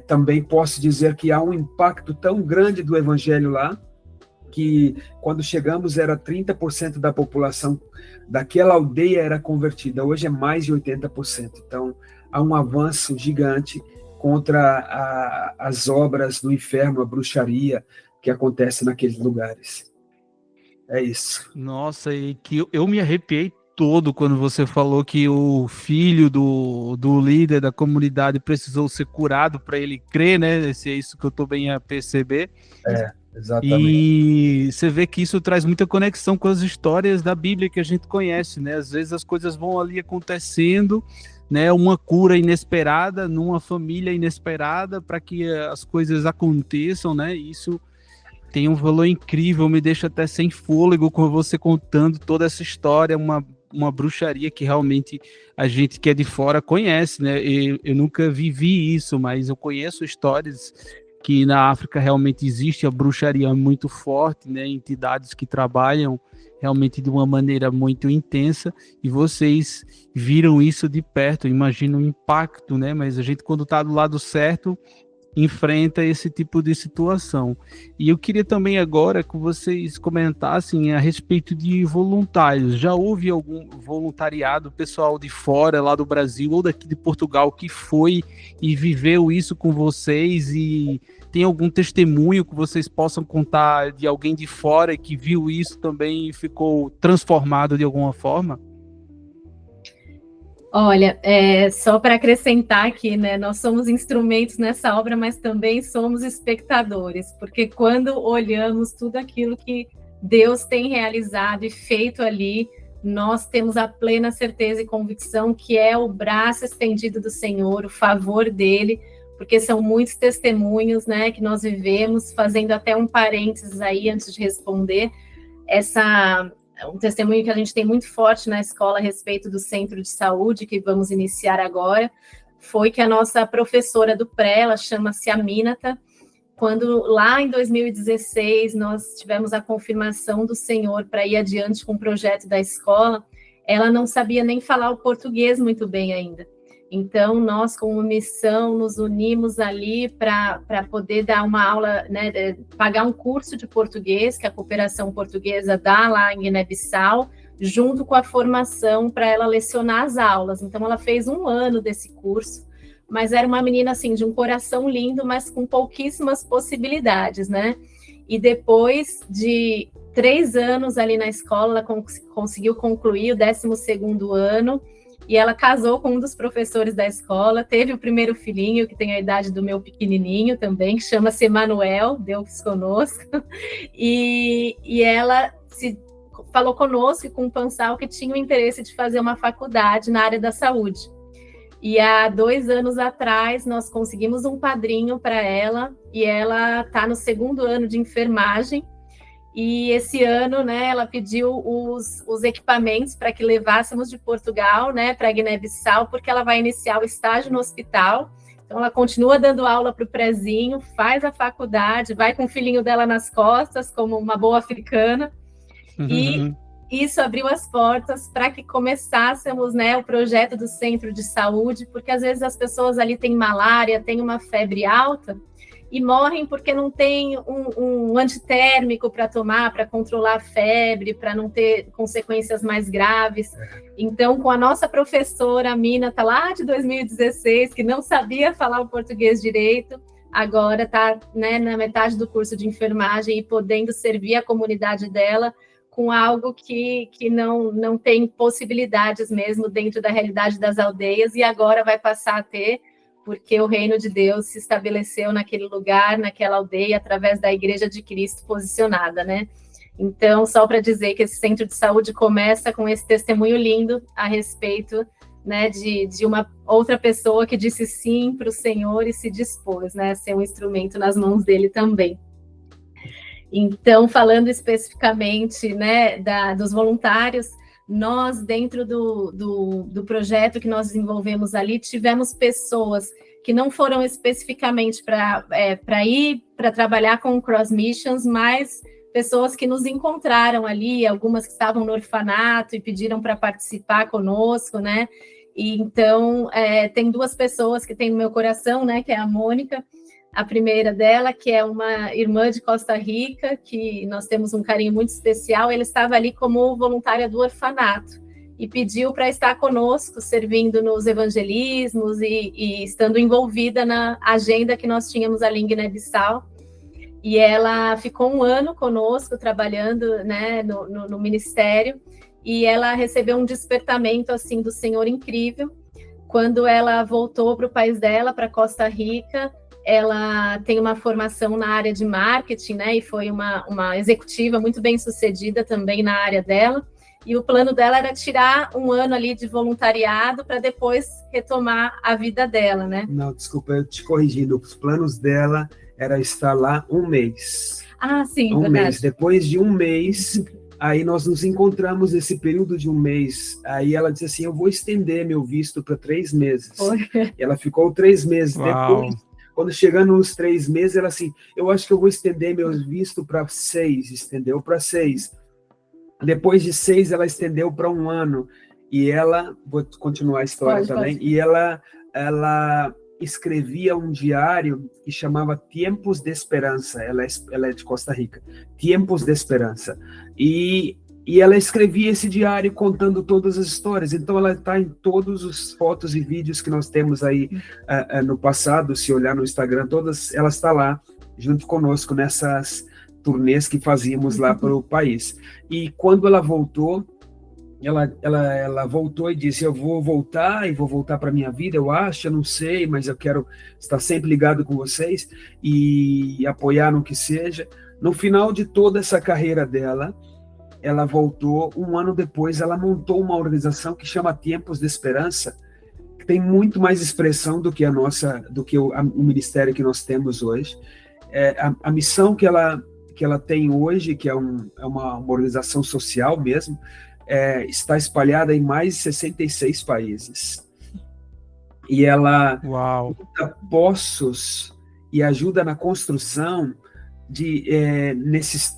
também posso dizer que há um impacto tão grande do evangelho lá, que quando chegamos era 30% da população daquela aldeia era convertida, hoje é mais de 80%. Então há um avanço gigante contra as obras do inferno, a bruxaria que acontece naqueles lugares. É isso. Nossa, e que eu me arrepiei todo quando você falou que o filho do líder da comunidade precisou ser curado para ele crer, né? Se é isso que eu estou bem a perceber. Exatamente. E você vê que isso traz muita conexão com as histórias da Bíblia que a gente conhece, né? Às vezes as coisas vão ali acontecendo, né? Uma cura inesperada numa família inesperada para que as coisas aconteçam, né? Isso tem um valor incrível, me deixa até sem fôlego com você contando toda essa história, uma bruxaria que realmente a gente que é de fora conhece, né? Eu nunca vivi isso, mas eu conheço histórias que na África realmente existe a bruxaria muito forte, né? Entidades que trabalham realmente de uma maneira muito intensa, e vocês viram isso de perto, imagino o impacto, né? Mas a gente, quando está do lado certo, enfrenta esse tipo de situação. E eu queria também agora que vocês comentassem a respeito de voluntários. Já houve algum voluntariado, pessoal de fora, lá do Brasil ou daqui de Portugal, que foi e viveu isso com vocês, e tem algum testemunho que vocês possam contar de alguém de fora que viu isso também e ficou transformado de alguma forma? Olha, só para acrescentar aqui, né, nós somos instrumentos nessa obra, mas também somos espectadores, porque quando olhamos tudo aquilo que Deus tem realizado e feito ali, nós temos a plena certeza e convicção que é o braço estendido do Senhor, o favor dele, porque são muitos testemunhos, né, que nós vivemos, fazendo até um parênteses aí antes de responder, um testemunho que a gente tem muito forte na escola a respeito do centro de saúde, que vamos iniciar agora, foi que a nossa professora do pré, ela chama-se Aminata, quando lá em 2016 nós tivemos a confirmação do Senhor para ir adiante com o projeto da escola, ela não sabia nem falar o português muito bem ainda. Então, nós, como missão, nos unimos ali para poder dar uma aula, né, pagar um curso de português, que a Cooperação Portuguesa dá lá em Guiné-Bissau, junto com a formação para ela lecionar as aulas. Então, ela fez 1 ano desse curso, mas era uma menina, assim, de um coração lindo, mas com pouquíssimas possibilidades, né? E depois de 3 anos ali na escola, ela conseguiu concluir o 12º ano, e ela casou com um dos professores da escola, teve o primeiro filhinho, que tem a idade do meu pequenininho também, que chama-se Emanuel, Deus conosco, e ela falou conosco e com o Pansal que tinha o interesse de fazer uma faculdade na área da saúde. E há 2 anos atrás, nós conseguimos um padrinho para ela, e ela está no 2º ano de enfermagem, e esse ano, né, ela pediu os equipamentos para que levássemos de Portugal, né, para Guiné-Bissau, porque ela vai iniciar o estágio no hospital. Então, ela continua dando aula para o prezinho, faz a faculdade, vai com o filhinho dela nas costas, como uma boa africana. E isso abriu as portas para que começássemos, né, o projeto do centro de saúde, porque às vezes as pessoas ali têm malária, têm uma febre alta, e morrem porque não tem um antitérmico para tomar, para controlar a febre, para não ter consequências mais graves. Então, com a nossa professora, a Mina, tá lá de 2016, que não sabia falar o português direito, agora está, né, na metade do curso de enfermagem e podendo servir a comunidade dela com algo que não tem possibilidades mesmo dentro da realidade das aldeias, e agora vai passar a ter, porque o reino de Deus se estabeleceu naquele lugar, naquela aldeia, através da Igreja de Cristo posicionada, né? Então, só para dizer que esse centro de saúde começa com esse testemunho lindo a respeito, né, de uma outra pessoa que disse sim para o Senhor e se dispôs, né, a ser um instrumento nas mãos dele também. Então, falando especificamente, né, dos voluntários, nós, dentro do projeto que nós desenvolvemos ali, tivemos pessoas que não foram especificamente para ir para trabalhar com Cross Missions, mas pessoas que nos encontraram ali, algumas que estavam no orfanato e pediram para participar conosco, né? E então, tem 2 pessoas que tem no meu coração, né? Que é a Mônica, a primeira dela, que é uma irmã de Costa Rica, que nós temos um carinho muito especial. Ela estava ali como voluntária do orfanato e pediu para estar conosco, servindo nos evangelismos e estando envolvida na agenda que nós tínhamos ali em Guiné-Bissau. E ela ficou 1 ano conosco, trabalhando, né, no ministério, e ela recebeu um despertamento assim do Senhor incrível. Quando ela voltou para o país dela, para Costa Rica, ela tem uma formação na área de marketing, né, e foi uma executiva muito bem sucedida também na área dela, e o plano dela era tirar 1 ano ali de voluntariado para depois retomar a vida dela, né? Não, desculpa, eu te corrigindo, os planos dela era estar lá um mês. Ah, sim, Um verdade. mês. Depois de um mês, aí nós nos encontramos nesse período de um mês. Aí ela disse assim, eu vou estender meu visto para 3 meses. Foi. E ela ficou 3 meses. Uau. Depois, quando chegando nos 3 meses, ela assim, eu acho que eu vou estender meu visto para 6. Estendeu para 6. Depois de 6, ela estendeu para 1 ano. E ela, vou continuar a história também, e ela escrevia um diário que chamava Tiempos de Esperança. Ela é de Costa Rica. Tiempos de Esperança. E ela escrevia esse diário contando todas as histórias. Então, ela está em todas as fotos e vídeos que nós temos aí no passado. Se olhar no Instagram, todas, ela está lá, junto conosco, nessas turnês que fazíamos lá para o país. E quando ela voltou, ela voltou e disse, eu vou voltar para a minha vida, eu acho, eu não sei, mas eu quero estar sempre ligado com vocês e apoiar no que seja. No final de toda essa carreira dela, ela voltou, 1 ano depois, ela montou uma organização que chama Tiempos de Esperança, que tem muito mais expressão do que o ministério que nós temos hoje. A missão que ela tem hoje, que é uma organização social mesmo, está espalhada em mais de 66 países. E ela monta poços e ajuda na construção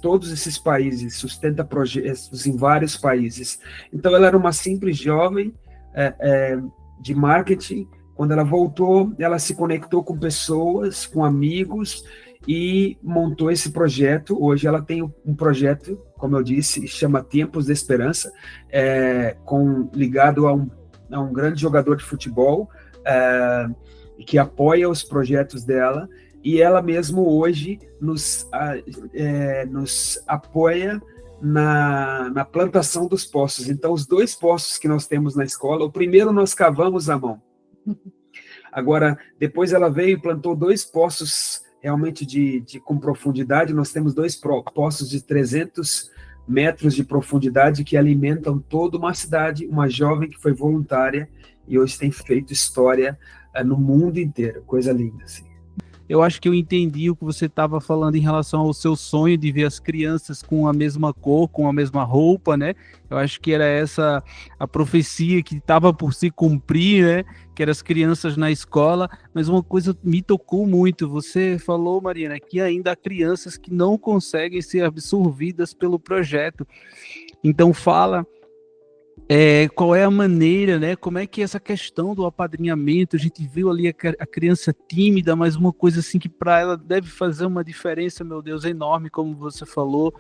todos esses países, sustenta projetos em vários países. Então, ela era uma simples jovem de marketing. Quando ela voltou, ela se conectou com pessoas, com amigos, e montou esse projeto. Hoje ela tem um projeto, como eu disse, chama Tiempos de Esperança, ligado a um grande jogador de futebol, que apoia os projetos dela, e ela mesmo hoje nos apoia na plantação dos poços. Então, os 2 poços que nós temos na escola, o primeiro nós cavamos à mão. Agora, depois ela veio e plantou 2 poços realmente com profundidade. Nós temos 2 poços de 300 metros de profundidade que alimentam toda uma cidade, uma jovem que foi voluntária e hoje tem feito história no mundo inteiro. Coisa linda, assim. Eu acho que eu entendi o que você estava falando em relação ao seu sonho de ver as crianças com a mesma cor, com a mesma roupa, né? Eu acho que era essa a profecia que estava por se cumprir, né? Que eram as crianças na escola. Mas uma coisa me tocou muito. Você falou, Mariana, que ainda há crianças que não conseguem ser absorvidas pelo projeto. Então fala... qual é a maneira, né? Como é que é essa questão do apadrinhamento? A gente viu ali a criança tímida, mas uma coisa assim que para ela deve fazer uma diferença, meu Deus, enorme, como você falou.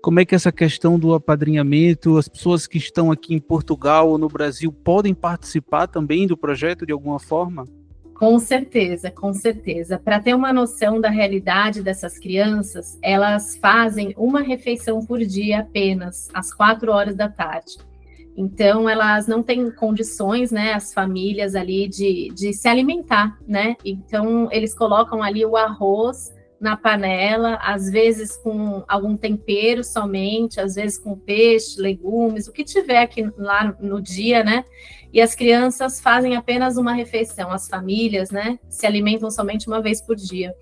Como é que essa questão do apadrinhamento, as pessoas que estão aqui em Portugal ou no Brasil podem participar também do projeto de alguma forma? Com certeza, com certeza. Para ter uma noção da realidade dessas crianças, elas fazem uma refeição por dia apenas, às 4 horas da tarde. Então, elas não têm condições, né, as famílias ali, de se alimentar, né? Então, eles colocam ali o arroz na panela, às vezes com algum tempero somente, às vezes com peixe, legumes, o que tiver aqui lá no dia, né? E as crianças fazem apenas uma refeição, as famílias, né, se alimentam somente uma vez por dia.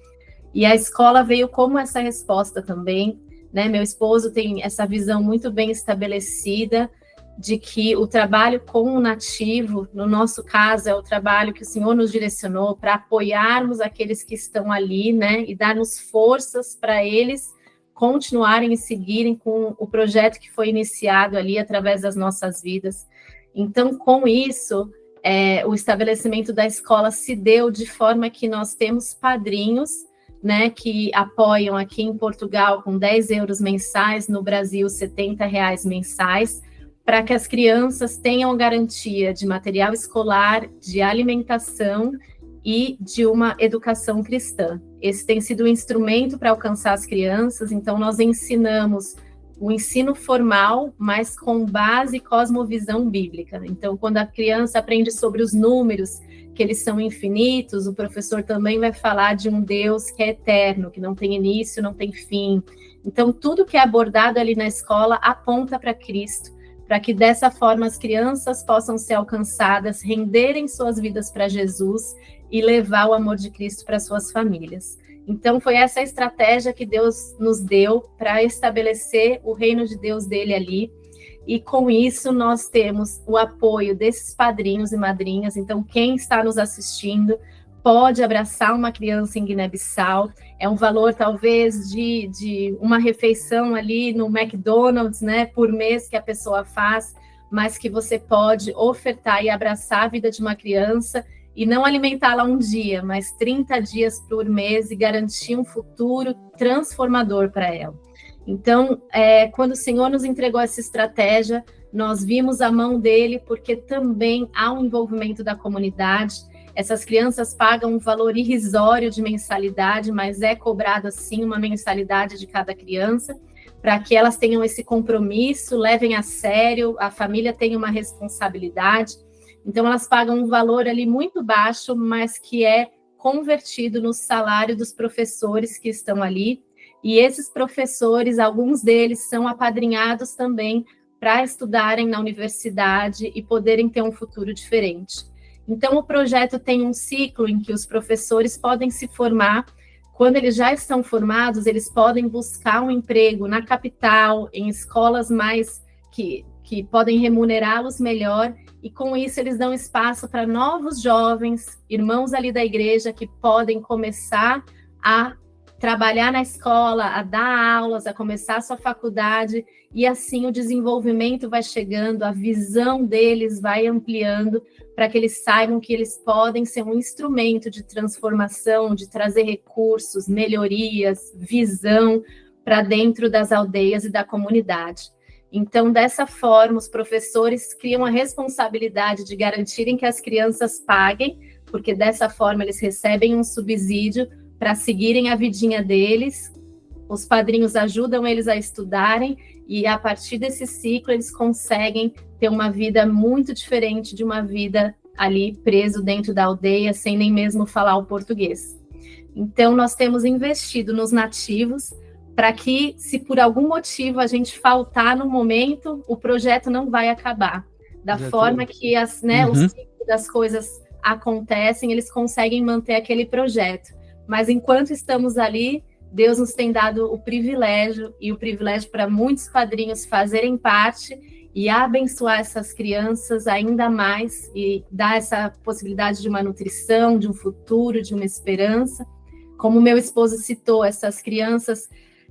E a escola veio como essa resposta também, né? Meu esposo tem essa visão muito bem estabelecida, de que o trabalho com o nativo, no nosso caso, é o trabalho que o Senhor nos direcionou para apoiarmos aqueles que estão ali, né, e darmos forças para eles continuarem e seguirem com o projeto que foi iniciado ali através das nossas vidas. Então, com isso, o estabelecimento da escola se deu de forma que nós temos padrinhos, né, que apoiam aqui em Portugal com 10 euros mensais, no Brasil R$70 mensais, para que as crianças tenham garantia de material escolar, de alimentação e de uma educação cristã. Esse tem sido um instrumento para alcançar as crianças, então nós ensinamos o ensino formal, mas com base e cosmovisão bíblica. Então, quando a criança aprende sobre os números, que eles são infinitos, o professor também vai falar de um Deus que é eterno, que não tem início, não tem fim. Então, tudo que é abordado ali na escola aponta para Cristo, para que dessa forma as crianças possam ser alcançadas, renderem suas vidas para Jesus e levar o amor de Cristo para suas famílias. Então, foi essa a estratégia que Deus nos deu para estabelecer o reino de Deus dele ali. E com isso, nós temos o apoio desses padrinhos e madrinhas. Então, quem está nos assistindo pode abraçar uma criança em Guiné-Bissau. É um valor, talvez, de uma refeição ali no McDonald's, né, por mês que a pessoa faz, mas que você pode ofertar e abraçar a vida de uma criança e não alimentá-la um dia, mas 30 dias por mês e garantir um futuro transformador para ela. Então, quando o Senhor nos entregou essa estratégia, nós vimos a mão dele, porque também há um envolvimento da comunidade. Essas crianças pagam um valor irrisório de mensalidade, mas é cobrada sim uma mensalidade de cada criança, para que elas tenham esse compromisso, levem a sério, a família tem uma responsabilidade. Então, elas pagam um valor ali muito baixo, mas que é convertido no salário dos professores que estão ali. E esses professores, alguns deles são apadrinhados também para estudarem na universidade e poderem ter um futuro diferente. Então, o projeto tem um ciclo em que os professores podem se formar. Quando eles já estão formados, eles podem buscar um emprego na capital, em escolas mais que podem remunerá-los melhor, e com isso eles dão espaço para novos jovens, irmãos ali da igreja, que podem começar a trabalhar na escola, a dar aulas, a começar a sua faculdade, e assim o desenvolvimento vai chegando, a visão deles vai ampliando, para que eles saibam que eles podem ser um instrumento de transformação, de trazer recursos, melhorias, visão para dentro das aldeias e da comunidade. Então, dessa forma, os professores criam a responsabilidade de garantirem que as crianças paguem, porque dessa forma eles recebem um subsídio para seguirem a vidinha deles. Os padrinhos ajudam eles a estudarem e, a partir desse ciclo, eles conseguem ter uma vida muito diferente de uma vida ali preso dentro da aldeia, sem nem mesmo falar o português. Então, nós temos investido nos nativos, para que, se por algum motivo a gente faltar no momento, o projeto não vai acabar. Da forma que o ciclo das coisas acontecem, eles conseguem manter aquele projeto. Mas enquanto estamos ali, Deus nos tem dado o privilégio, e o privilégio para muitos padrinhos fazerem parte e abençoar essas crianças ainda mais, e dar essa possibilidade de uma nutrição, de um futuro, de uma esperança. Como meu esposo citou, essas crianças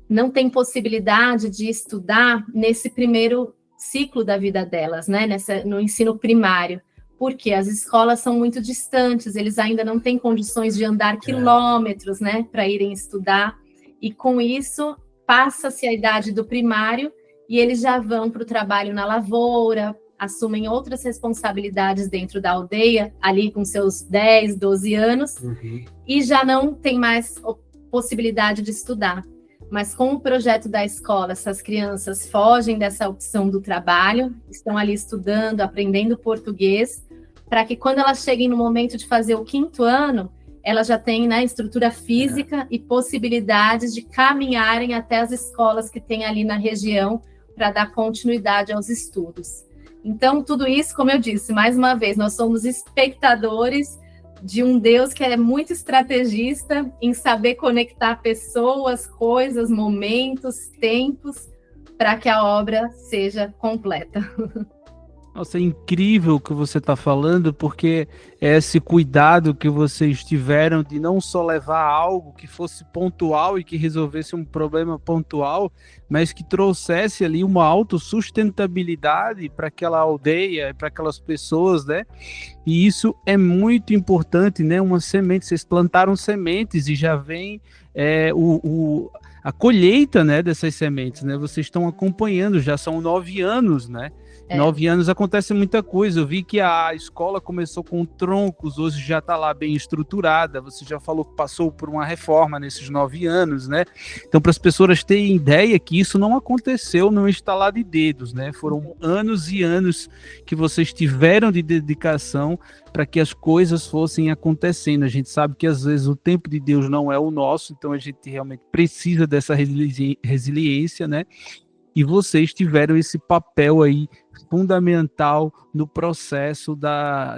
não têm possibilidade de estudar nesse primeiro ciclo da vida delas, né? No ensino primário, porque as escolas são muito distantes, eles ainda não têm condições de andar quilômetros, né, para irem estudar, e com isso passa-se a idade do primário e eles já vão para o trabalho na lavoura, assumem outras responsabilidades dentro da aldeia, ali com seus 10, 12 anos, e já não tem mais possibilidade de estudar. Mas com o projeto da escola, essas crianças fogem dessa opção do trabalho, estão ali estudando, aprendendo português, para que quando elas cheguem no momento de fazer o 5º ano, elas já têm, né, estrutura física e possibilidades de caminharem até as escolas que tem ali na região para dar continuidade aos estudos. Então, tudo isso, como eu disse, mais uma vez, nós somos espectadores de um Deus que é muito estrategista em saber conectar pessoas, coisas, momentos, tempos, para que a obra seja completa. Nossa, é incrível o que você está falando, porque é esse cuidado que vocês tiveram de não só levar algo que fosse pontual e que resolvesse um problema pontual, mas que trouxesse ali uma autossustentabilidade para aquela aldeia, para aquelas pessoas, né? E isso é muito importante, né? Uma semente, vocês plantaram sementes e já vem a colheita, né, dessas sementes, né? Vocês estão acompanhando, já são 9 anos, né? 9 anos acontece muita coisa. Eu vi que a escola começou com troncos, hoje já está lá bem estruturada. Você já falou que passou por uma reforma nesses 9 anos, né? Então, para as pessoas terem ideia que isso não aconteceu no estalar de dedos, né? Foram anos e anos que vocês tiveram de dedicação para que as coisas fossem acontecendo. A gente sabe que às vezes o tempo de Deus não é o nosso, então a gente realmente precisa dessa resiliência, né? E vocês tiveram esse papel aí fundamental no processo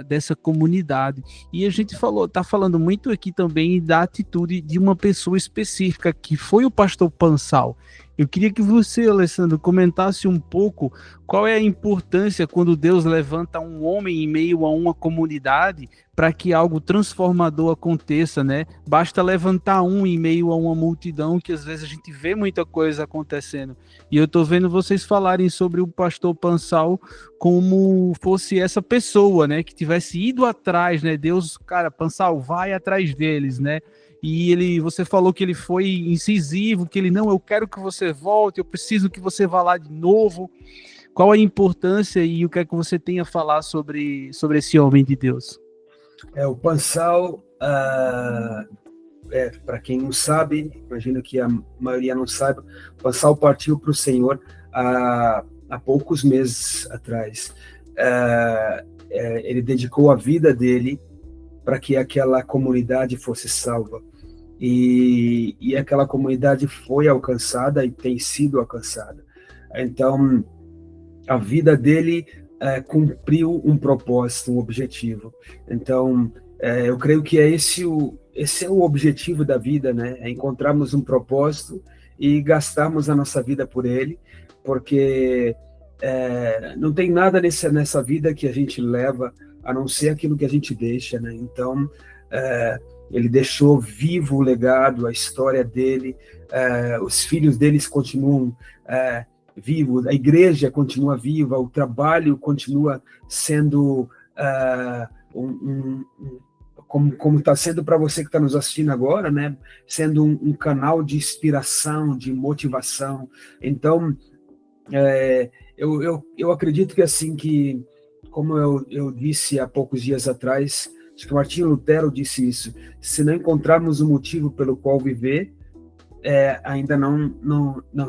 dessa comunidade. E a gente está falando muito aqui também da atitude de uma pessoa específica, que foi o pastor Pansal. Eu queria que você, Alessandro, comentasse um pouco qual é a importância quando Deus levanta um homem em meio a uma comunidade para que algo transformador aconteça, né? Basta levantar um em meio a uma multidão, que às vezes a gente vê muita coisa acontecendo. E eu estou vendo vocês falarem sobre o pastor Pansal como fosse essa pessoa, né? Que tivesse ido atrás, né? Deus, cara, Pansal, vai atrás deles, né? E você falou que ele foi incisivo, que ele, não, eu quero que você volte, eu preciso que você vá lá de novo. Qual a importância e o que é que você tem a falar sobre esse homem de Deus? O Pansal, para quem não sabe, imagino que a maioria não saiba, o Pansal partiu para o Senhor há poucos meses atrás. Ele dedicou a vida dele para que aquela comunidade fosse salva. E aquela comunidade foi alcançada e tem sido alcançada. Então, a vida dele cumpriu um propósito, um objetivo. Então, eu creio que esse é o objetivo da vida, né? É encontrarmos um propósito e gastarmos a nossa vida por ele, porque não tem nada nessa vida que a gente leva a não ser aquilo que a gente deixa, né? Então, ele deixou vivo o legado, a história dele, os filhos deles continuam vivos, a igreja continua viva, o trabalho continua sendo como está sendo para você que está nos assistindo agora, né? Sendo um canal de inspiração, de motivação. Então, eu acredito que assim que, como eu disse há poucos dias atrás, acho que Martinho Lutero disse isso: se não encontrarmos um motivo pelo qual viver, ainda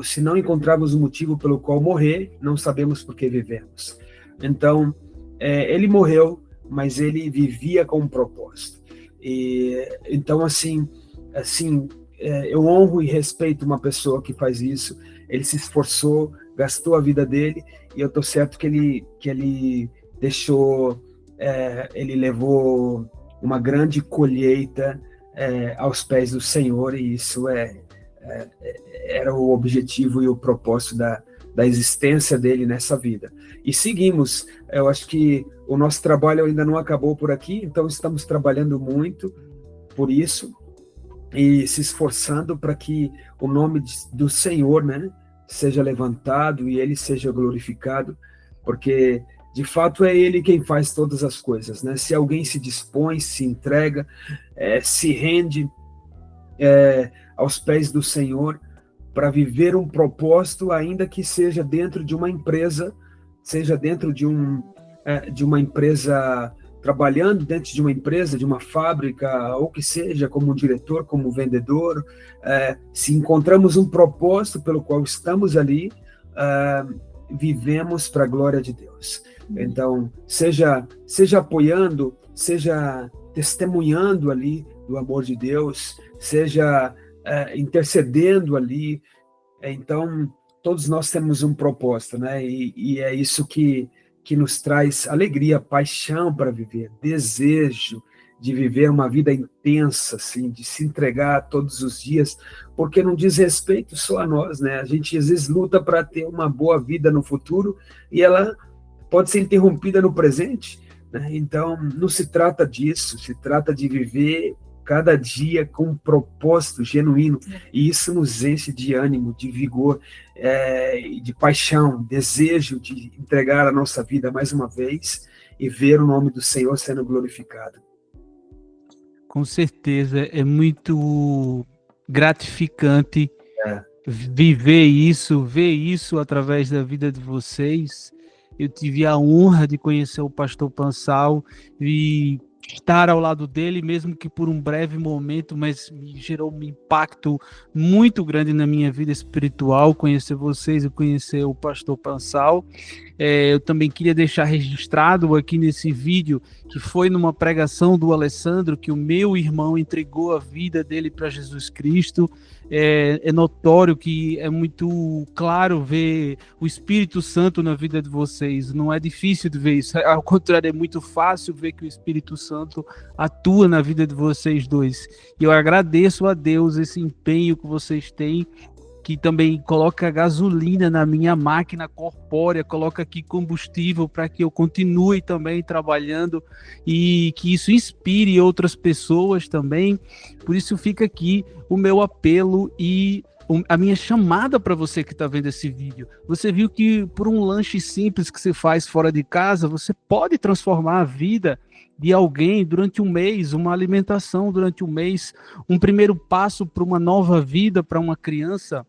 se não encontrarmos um motivo pelo qual morrer, não sabemos por que vivemos. Então, ele morreu, mas ele vivia com um propósito. Então, assim, eu honro e respeito uma pessoa que faz isso. Ele se esforçou, gastou a vida dele, e eu estou certo que ele deixou, ele levou uma grande colheita aos pés do Senhor, e isso era o objetivo e o propósito da existência dele nessa vida. E seguimos. Eu acho que o nosso trabalho ainda não acabou por aqui, então estamos trabalhando muito por isso e se esforçando para que o nome do Senhor, né, seja levantado e ele seja glorificado, porque de fato é ele quem faz todas as coisas, né? Se alguém se dispõe, se entrega, se rende aos pés do Senhor para viver um propósito, ainda que seja dentro de uma empresa, seja dentro de uma empresa, trabalhando dentro de uma empresa, de uma fábrica, ou que seja, como diretor, como vendedor, se encontramos um propósito pelo qual estamos ali, vivemos para a glória de Deus. Então, seja apoiando, seja testemunhando ali do amor de Deus, seja intercedendo ali. Então, todos nós temos um propósito, né? E é isso que nos traz alegria, paixão para viver, desejo de viver uma vida intensa, assim, de se entregar todos os dias, porque não diz respeito só a nós, né? A gente às vezes luta para ter uma boa vida no futuro e ela pode ser interrompida no presente, né? Então, não se trata disso, se trata de viver cada dia com um propósito genuíno, e isso nos enche de ânimo, de vigor, de paixão, desejo de entregar a nossa vida mais uma vez e ver o nome do Senhor sendo glorificado. Com certeza, é muito gratificante viver isso, ver isso através da vida de vocês. Eu tive a honra de conhecer o pastor Pansal e estar ao lado dele, mesmo que por um breve momento, mas me gerou um impacto muito grande na minha vida espiritual, conhecer vocês e conhecer o pastor Pansal. Eu também queria deixar registrado aqui nesse vídeo que foi numa pregação do Alessandro que o meu irmão entregou a vida dele para Jesus Cristo. É notório que é muito claro ver o Espírito Santo na vida de vocês, não é difícil de ver isso, ao contrário, é muito fácil ver que o Espírito Santo atua na vida de vocês dois, e eu agradeço a Deus esse empenho que vocês têm, que também coloca gasolina na minha máquina corpórea, coloca aqui combustível para que eu continue também trabalhando e que isso inspire outras pessoas também. Por isso fica aqui o meu apelo e a minha chamada para você que está vendo esse vídeo. Você viu que por um lanche simples que você faz fora de casa, você pode transformar a vida de alguém durante um mês, uma alimentação durante um mês, um primeiro passo para uma nova vida para uma criança.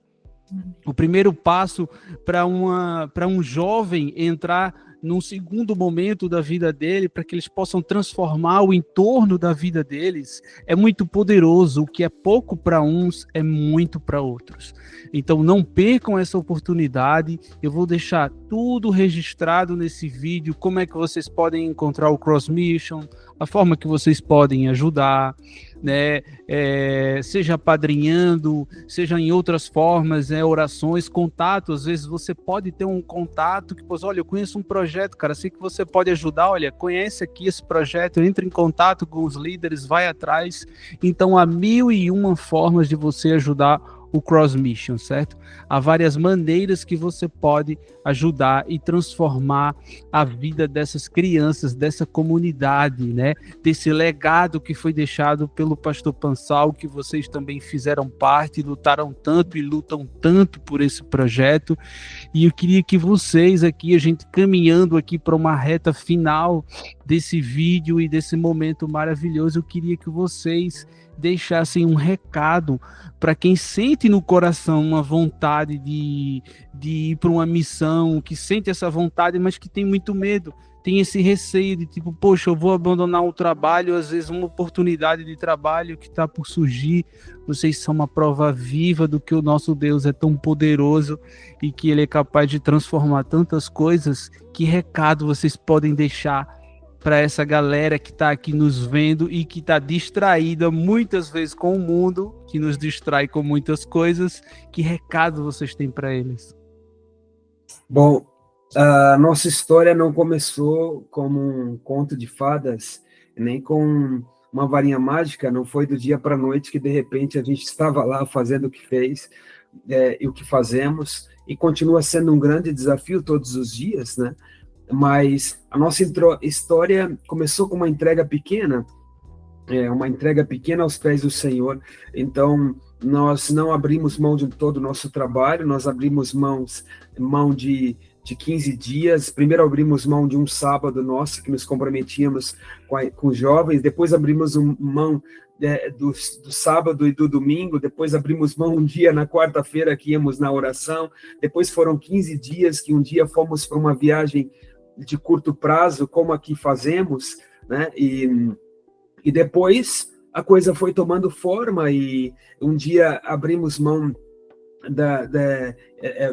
O primeiro passo para um jovem entrar num segundo momento da vida dele, para que eles possam transformar o entorno da vida deles, é muito poderoso. O que é pouco para uns é muito para outros. Então não percam essa oportunidade. Eu vou deixar tudo registrado nesse vídeo, como é que vocês podem encontrar o Cross Mission, a forma que vocês podem ajudar, né? Seja apadrinhando, seja em outras formas, orações, contato. Às vezes você pode ter um contato que, pois, olha, eu conheço um projeto, cara, sei que você pode ajudar, olha, conhece aqui esse projeto, entre em contato com os líderes, vai atrás. Então há 1001 formas de você ajudar o Cross Mission, certo? Há várias maneiras que você pode ajudar e transformar a vida dessas crianças, dessa comunidade, né? Desse legado que foi deixado pelo pastor Pansal, que vocês também fizeram parte, lutaram tanto e lutam tanto por esse projeto. E eu queria que vocês aqui, a gente caminhando aqui para uma reta final desse vídeo e desse momento maravilhoso, eu queria que vocês deixassem um recado para quem sente no coração uma vontade de ir para uma missão, que sente essa vontade, mas que tem muito medo, tem esse receio de tipo, poxa, eu vou abandonar o trabalho, às vezes uma oportunidade de trabalho que está por surgir. Vocês são uma prova viva do que o nosso Deus é tão poderoso e que Ele é capaz de transformar tantas coisas. Que recado vocês podem deixar para essa galera que está aqui nos vendo e que está distraída muitas vezes com o mundo, que nos distrai com muitas coisas? Que recado vocês têm para eles? Bom, a nossa história não começou como um conto de fadas, nem com uma varinha mágica. Não foi do dia para a noite que de repente a gente estava lá fazendo o que fez e o que fazemos, e continua sendo um grande desafio todos os dias, né? Mas a nossa história começou com uma entrega pequena aos pés do Senhor. Então, nós não abrimos mão de todo o nosso trabalho, nós abrimos mão de 15 dias. Primeiro abrimos mão de um sábado nosso, que nos comprometíamos com os jovens, depois abrimos mão do sábado e do domingo, depois abrimos mão um dia na quarta-feira que íamos na oração, depois foram 15 dias que um dia fomos para uma viagem de curto prazo, como aqui fazemos, né? E depois a coisa foi tomando forma, e um dia abrimos mão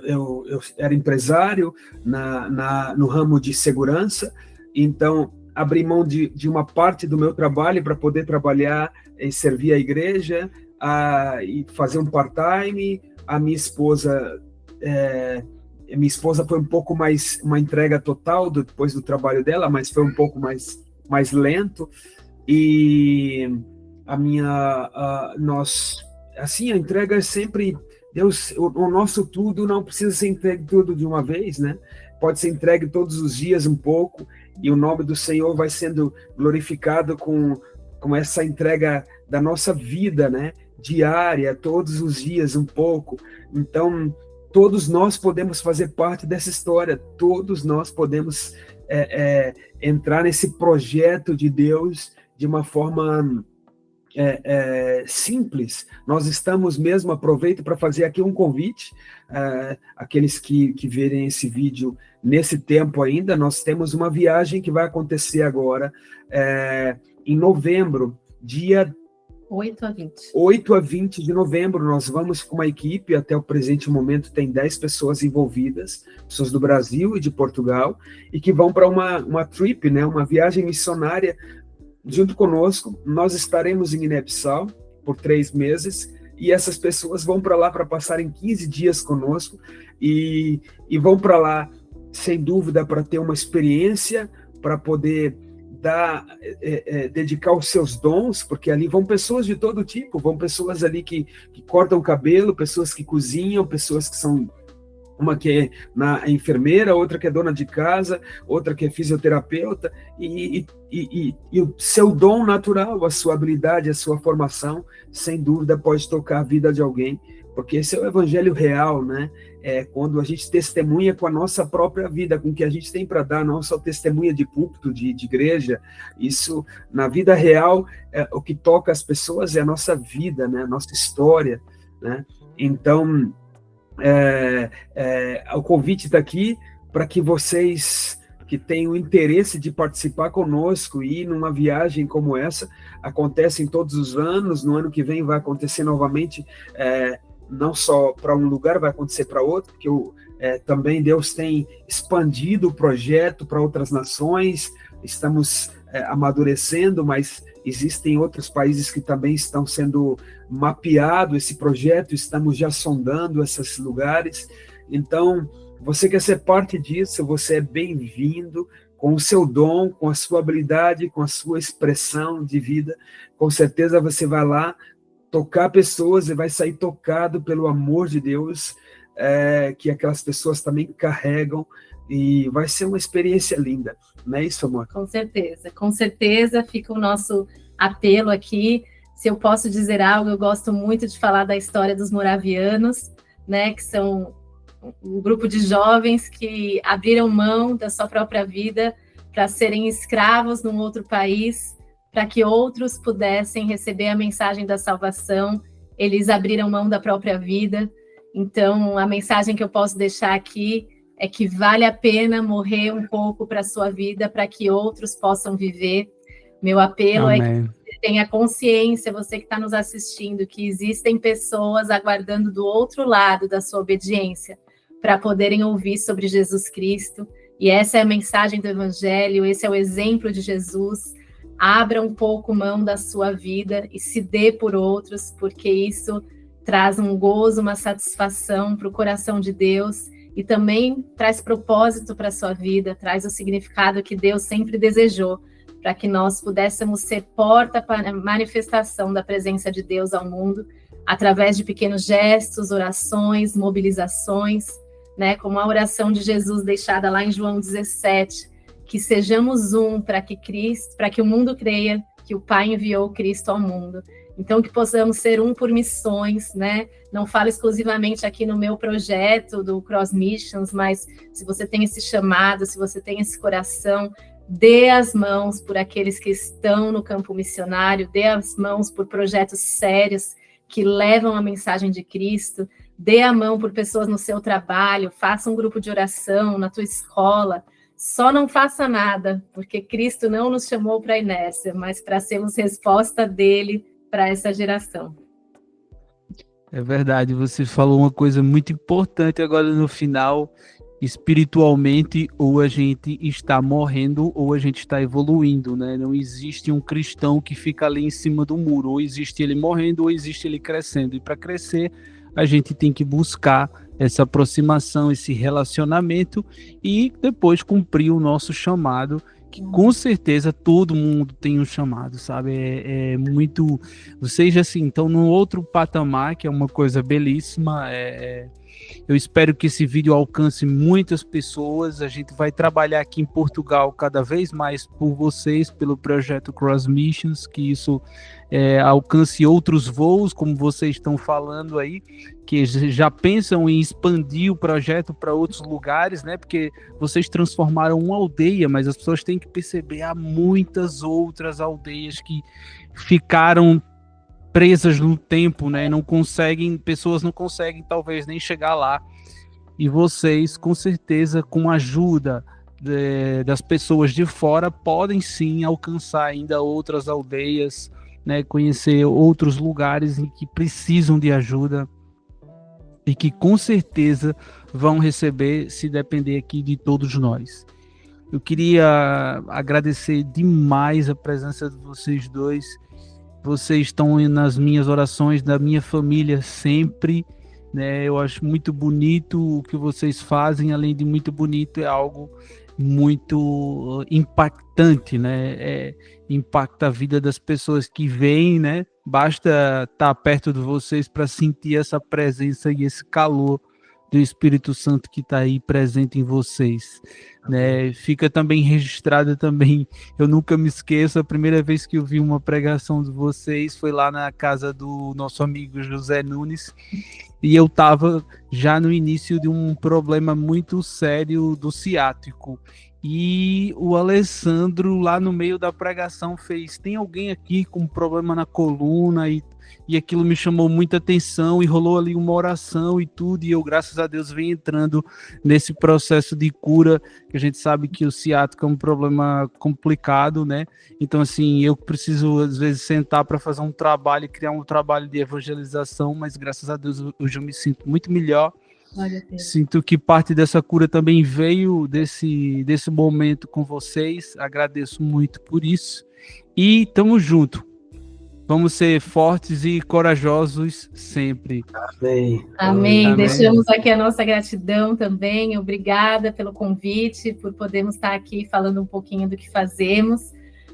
eu era empresário no ramo de segurança, então abri mão de uma parte do meu trabalho para poder trabalhar e servir a igreja, e fazer um part-time. A minha esposa foi um pouco mais, uma entrega total depois do trabalho dela, mas foi um pouco mais lento. E a entrega é sempre, Deus, o nosso tudo não precisa ser entregue tudo de uma vez, né? Pode ser entregue todos os dias um pouco, e o nome do Senhor vai sendo glorificado com essa entrega da nossa vida, né? Diária, todos os dias um pouco. Então, todos nós podemos fazer parte dessa história, todos nós podemos entrar nesse projeto de Deus de uma forma simples. Nós estamos mesmo, aproveito para fazer aqui um convite, aqueles que verem esse vídeo nesse tempo ainda, nós temos uma viagem que vai acontecer agora, em novembro, dia 8 a 20. 8 a 20 de novembro, nós vamos com uma equipe, até o presente momento tem 10 pessoas envolvidas, pessoas do Brasil e de Portugal, e que vão para uma trip, né, uma viagem missionária junto conosco. Nós estaremos em Guiné-Bissau por 3 meses, e essas pessoas vão para lá para passarem 15 dias conosco, e vão para lá, sem dúvida, para ter uma experiência, para poder dedicar os seus dons, porque ali vão pessoas de todo tipo, vão pessoas ali que cortam cabelo, pessoas que cozinham, pessoas que são, uma que é enfermeira, outra que é dona de casa, outra que é fisioterapeuta, e o seu dom natural, a sua habilidade, a sua formação, sem dúvida pode tocar a vida de alguém, porque esse é o evangelho real, né? Quando a gente testemunha com a nossa própria vida, com o que a gente tem para dar, não só testemunha de púlpito, de igreja. Isso, na vida real, o que toca as pessoas é a nossa vida, né? A nossa história, né? Então, o convite está aqui para que vocês que têm o interesse de participar conosco e ir numa viagem como essa, acontecem todos os anos, no ano que vem vai acontecer novamente, não só para um lugar, vai acontecer para outro, porque também Deus tem expandido o projeto para outras nações, estamos amadurecendo, mas existem outros países que também estão sendo mapeado esse projeto, estamos já sondando esses lugares. Então, você quer ser parte disso, você é bem-vindo, com o seu dom, com a sua habilidade, com a sua expressão de vida, com certeza você vai lá tocar pessoas e vai sair tocado pelo amor de Deus, que aquelas pessoas também carregam, e vai ser uma experiência linda, não é isso, amor? Com certeza fica o nosso apelo aqui. Se eu posso dizer algo, eu gosto muito de falar da história dos moravianos, né, que são um grupo de jovens que abriram mão da sua própria vida para serem escravos num outro país, para que outros pudessem receber a mensagem da salvação. Eles abriram mão da própria vida. Então, a mensagem que eu posso deixar aqui é que vale a pena morrer um pouco para a sua vida, para que outros possam viver. Meu apelo é que você tenha consciência, você que está nos assistindo, que existem pessoas aguardando do outro lado da sua obediência, para poderem ouvir sobre Jesus Cristo. E essa é a mensagem do Evangelho, esse é o exemplo de Jesus. Abra um pouco mão da sua vida e se dê por outros, porque isso traz um gozo, uma satisfação para o coração de Deus, e também traz propósito para a sua vida, traz o significado que Deus sempre desejou, para que nós pudéssemos ser porta para a manifestação da presença de Deus ao mundo, através de pequenos gestos, orações, mobilizações, né, como a oração de Jesus deixada lá em João 17, que sejamos um para que o mundo creia que o Pai enviou Cristo ao mundo. Então, que possamos ser um por missões, né? Não falo exclusivamente aqui no meu projeto do Cross Missions, mas se você tem esse chamado, se você tem esse coração, dê as mãos por aqueles que estão no campo missionário, dê as mãos por projetos sérios que levam a mensagem de Cristo, dê a mão por pessoas no seu trabalho, faça um grupo de oração na tua escola. Só não faça nada, porque Cristo não nos chamou para a inércia, mas para sermos resposta dele para essa geração. É verdade, você falou uma coisa muito importante agora no final. Espiritualmente, ou a gente está morrendo ou a gente está evoluindo, né? Não existe um cristão que fica ali em cima do muro, ou existe ele morrendo ou existe ele crescendo. E para crescer, a gente tem que buscar essa aproximação, esse relacionamento e depois cumprir o nosso chamado, que com certeza todo mundo tem um chamado, sabe? É muito... Vocês, assim, estão num outro patamar, que é uma coisa belíssima. Eu espero que esse vídeo alcance muitas pessoas. A gente vai trabalhar aqui em Portugal cada vez mais por vocês, pelo projeto Cross Missions, que isso alcance outros voos, como vocês estão falando aí, que já pensam em expandir o projeto para outros lugares, né? Porque vocês transformaram uma aldeia, mas as pessoas têm que perceber, há muitas outras aldeias que ficaram presas no tempo, né? Pessoas não conseguem talvez nem chegar lá. E vocês, com certeza, com a ajuda das pessoas de fora, podem sim alcançar ainda outras aldeias, né? Conhecer outros lugares em que precisam de ajuda e que com certeza vão receber, se depender aqui de todos nós. Eu queria agradecer demais a presença de vocês dois. Vocês estão nas minhas orações, da minha família sempre, né? Eu acho muito bonito o que vocês fazem, além de muito bonito, é algo muito impactante, né? Impacta a vida das pessoas que veem, né? Basta estar perto de vocês para sentir essa presença e esse calor do Espírito Santo que está aí presente em vocês, né? Fica também registrado também, eu nunca me esqueço, a primeira vez que eu vi uma pregação de vocês foi lá na casa do nosso amigo José Nunes, e eu estava já no início de um problema muito sério do ciático, e o Alessandro lá no meio da pregação fez, tem alguém aqui com problema na coluna, e aquilo me chamou muita atenção, e rolou ali uma oração e tudo, e eu, graças a Deus, venho entrando nesse processo de cura, que a gente sabe que o ciático é um problema complicado, né? Então, assim, eu preciso, às vezes, sentar para fazer um trabalho, criar um trabalho de evangelização, mas, graças a Deus, hoje eu me sinto muito melhor. Sinto que parte dessa cura também veio desse momento com vocês, agradeço muito por isso, e tamo junto. Vamos ser fortes e corajosos sempre. Amém. Amém. Amém. Deixamos aqui a nossa gratidão também. Obrigada pelo convite, por podermos estar aqui falando um pouquinho do que fazemos.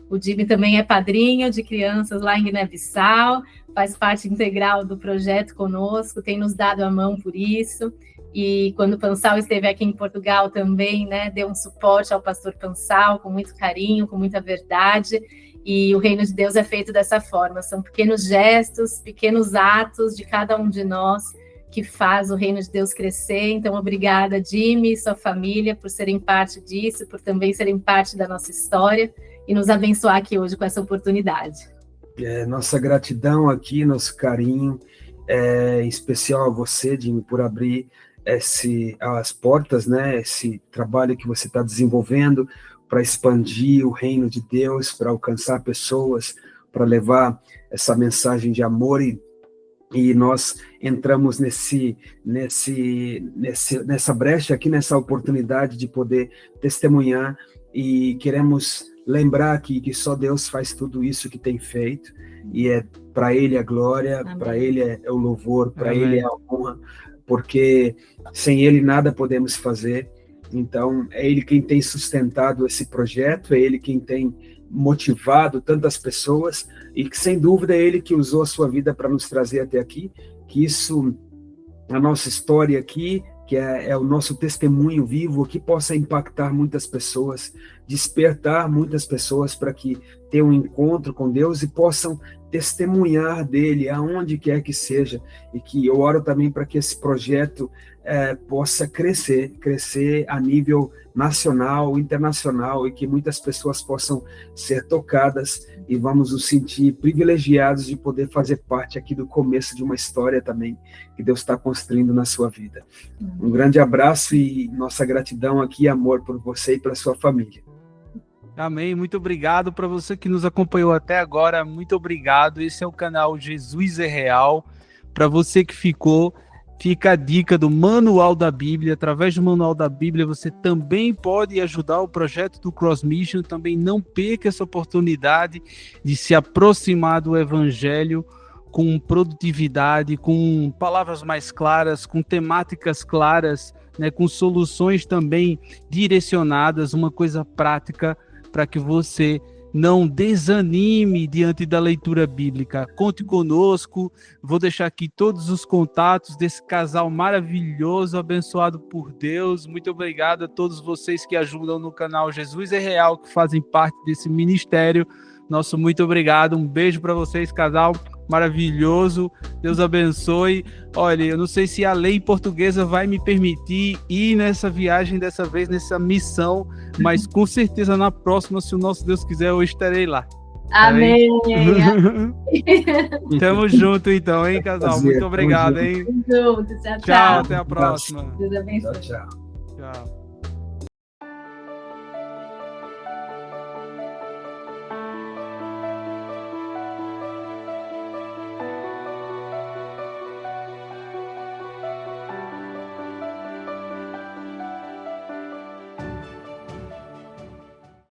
O Jimmy também é padrinho de crianças lá em Guiné-Bissau, faz parte integral do projeto conosco, tem nos dado a mão por isso. E quando o Pansal esteve aqui em Portugal também, né, deu um suporte ao pastor Pansal com muito carinho, com muita verdade. E o reino de Deus é feito dessa forma, são pequenos gestos, pequenos atos de cada um de nós que faz o reino de Deus crescer. Então, obrigada, Jimmy e sua família, por serem parte disso, por também serem parte da nossa história e nos abençoar aqui hoje com essa oportunidade. Nossa gratidão aqui, nosso carinho, em especial a você, Jimmy, por abrir as portas, né, esse trabalho que você está desenvolvendo, para expandir o reino de Deus, para alcançar pessoas, para levar essa mensagem de amor, e nós entramos nessa brecha aqui, nessa oportunidade de poder testemunhar, e queremos lembrar que só Deus faz tudo isso que tem feito, e é para Ele a glória, para Ele é o louvor, para Ele é a honra, porque sem Ele nada podemos fazer. Então, é Ele quem tem sustentado esse projeto, é Ele quem tem motivado tantas pessoas, e que, sem dúvida, é Ele que usou a sua vida para nos trazer até aqui, que isso, a nossa história aqui, que é o nosso testemunho vivo, que possa impactar muitas pessoas, despertar muitas pessoas para que tenham um encontro com Deus e possam testemunhar dele aonde quer que seja, e que eu oro também para que esse projeto possa crescer a nível nacional, internacional, e que muitas pessoas possam ser tocadas, e vamos nos sentir privilegiados de poder fazer parte aqui do começo de uma história também que Deus está construindo na sua vida. Um grande abraço e nossa gratidão aqui, amor por você e pela sua família. Amém, muito obrigado para você que nos acompanhou até agora, muito obrigado. Esse é o canal Jesus é Real. Para você que ficou, fica a dica do Manual da Bíblia. Através do Manual da Bíblia você também pode ajudar o projeto do Cross Mission. Também não perca essa oportunidade de se aproximar do Evangelho com produtividade, com palavras mais claras, com temáticas claras, né, com soluções também direcionadas, uma coisa prática, para que você não desanime diante da leitura bíblica. Conte conosco, vou deixar aqui todos os contatos desse casal maravilhoso, abençoado por Deus. Muito obrigado a todos vocês que ajudam no canal Jesus é Real, que fazem parte desse ministério. Nosso muito obrigado, um beijo para vocês, casal maravilhoso, Deus abençoe. Olha, eu não sei se a lei portuguesa vai me permitir ir nessa viagem dessa vez, nessa missão, mas com certeza na próxima, se o nosso Deus quiser, eu estarei lá. Amém. Tamo junto, então, hein, casal? Prazer, Muito obrigado, hein? Junto. Tchau, Tchau, até a próxima. Deus abençoe. Tchau. Tchau.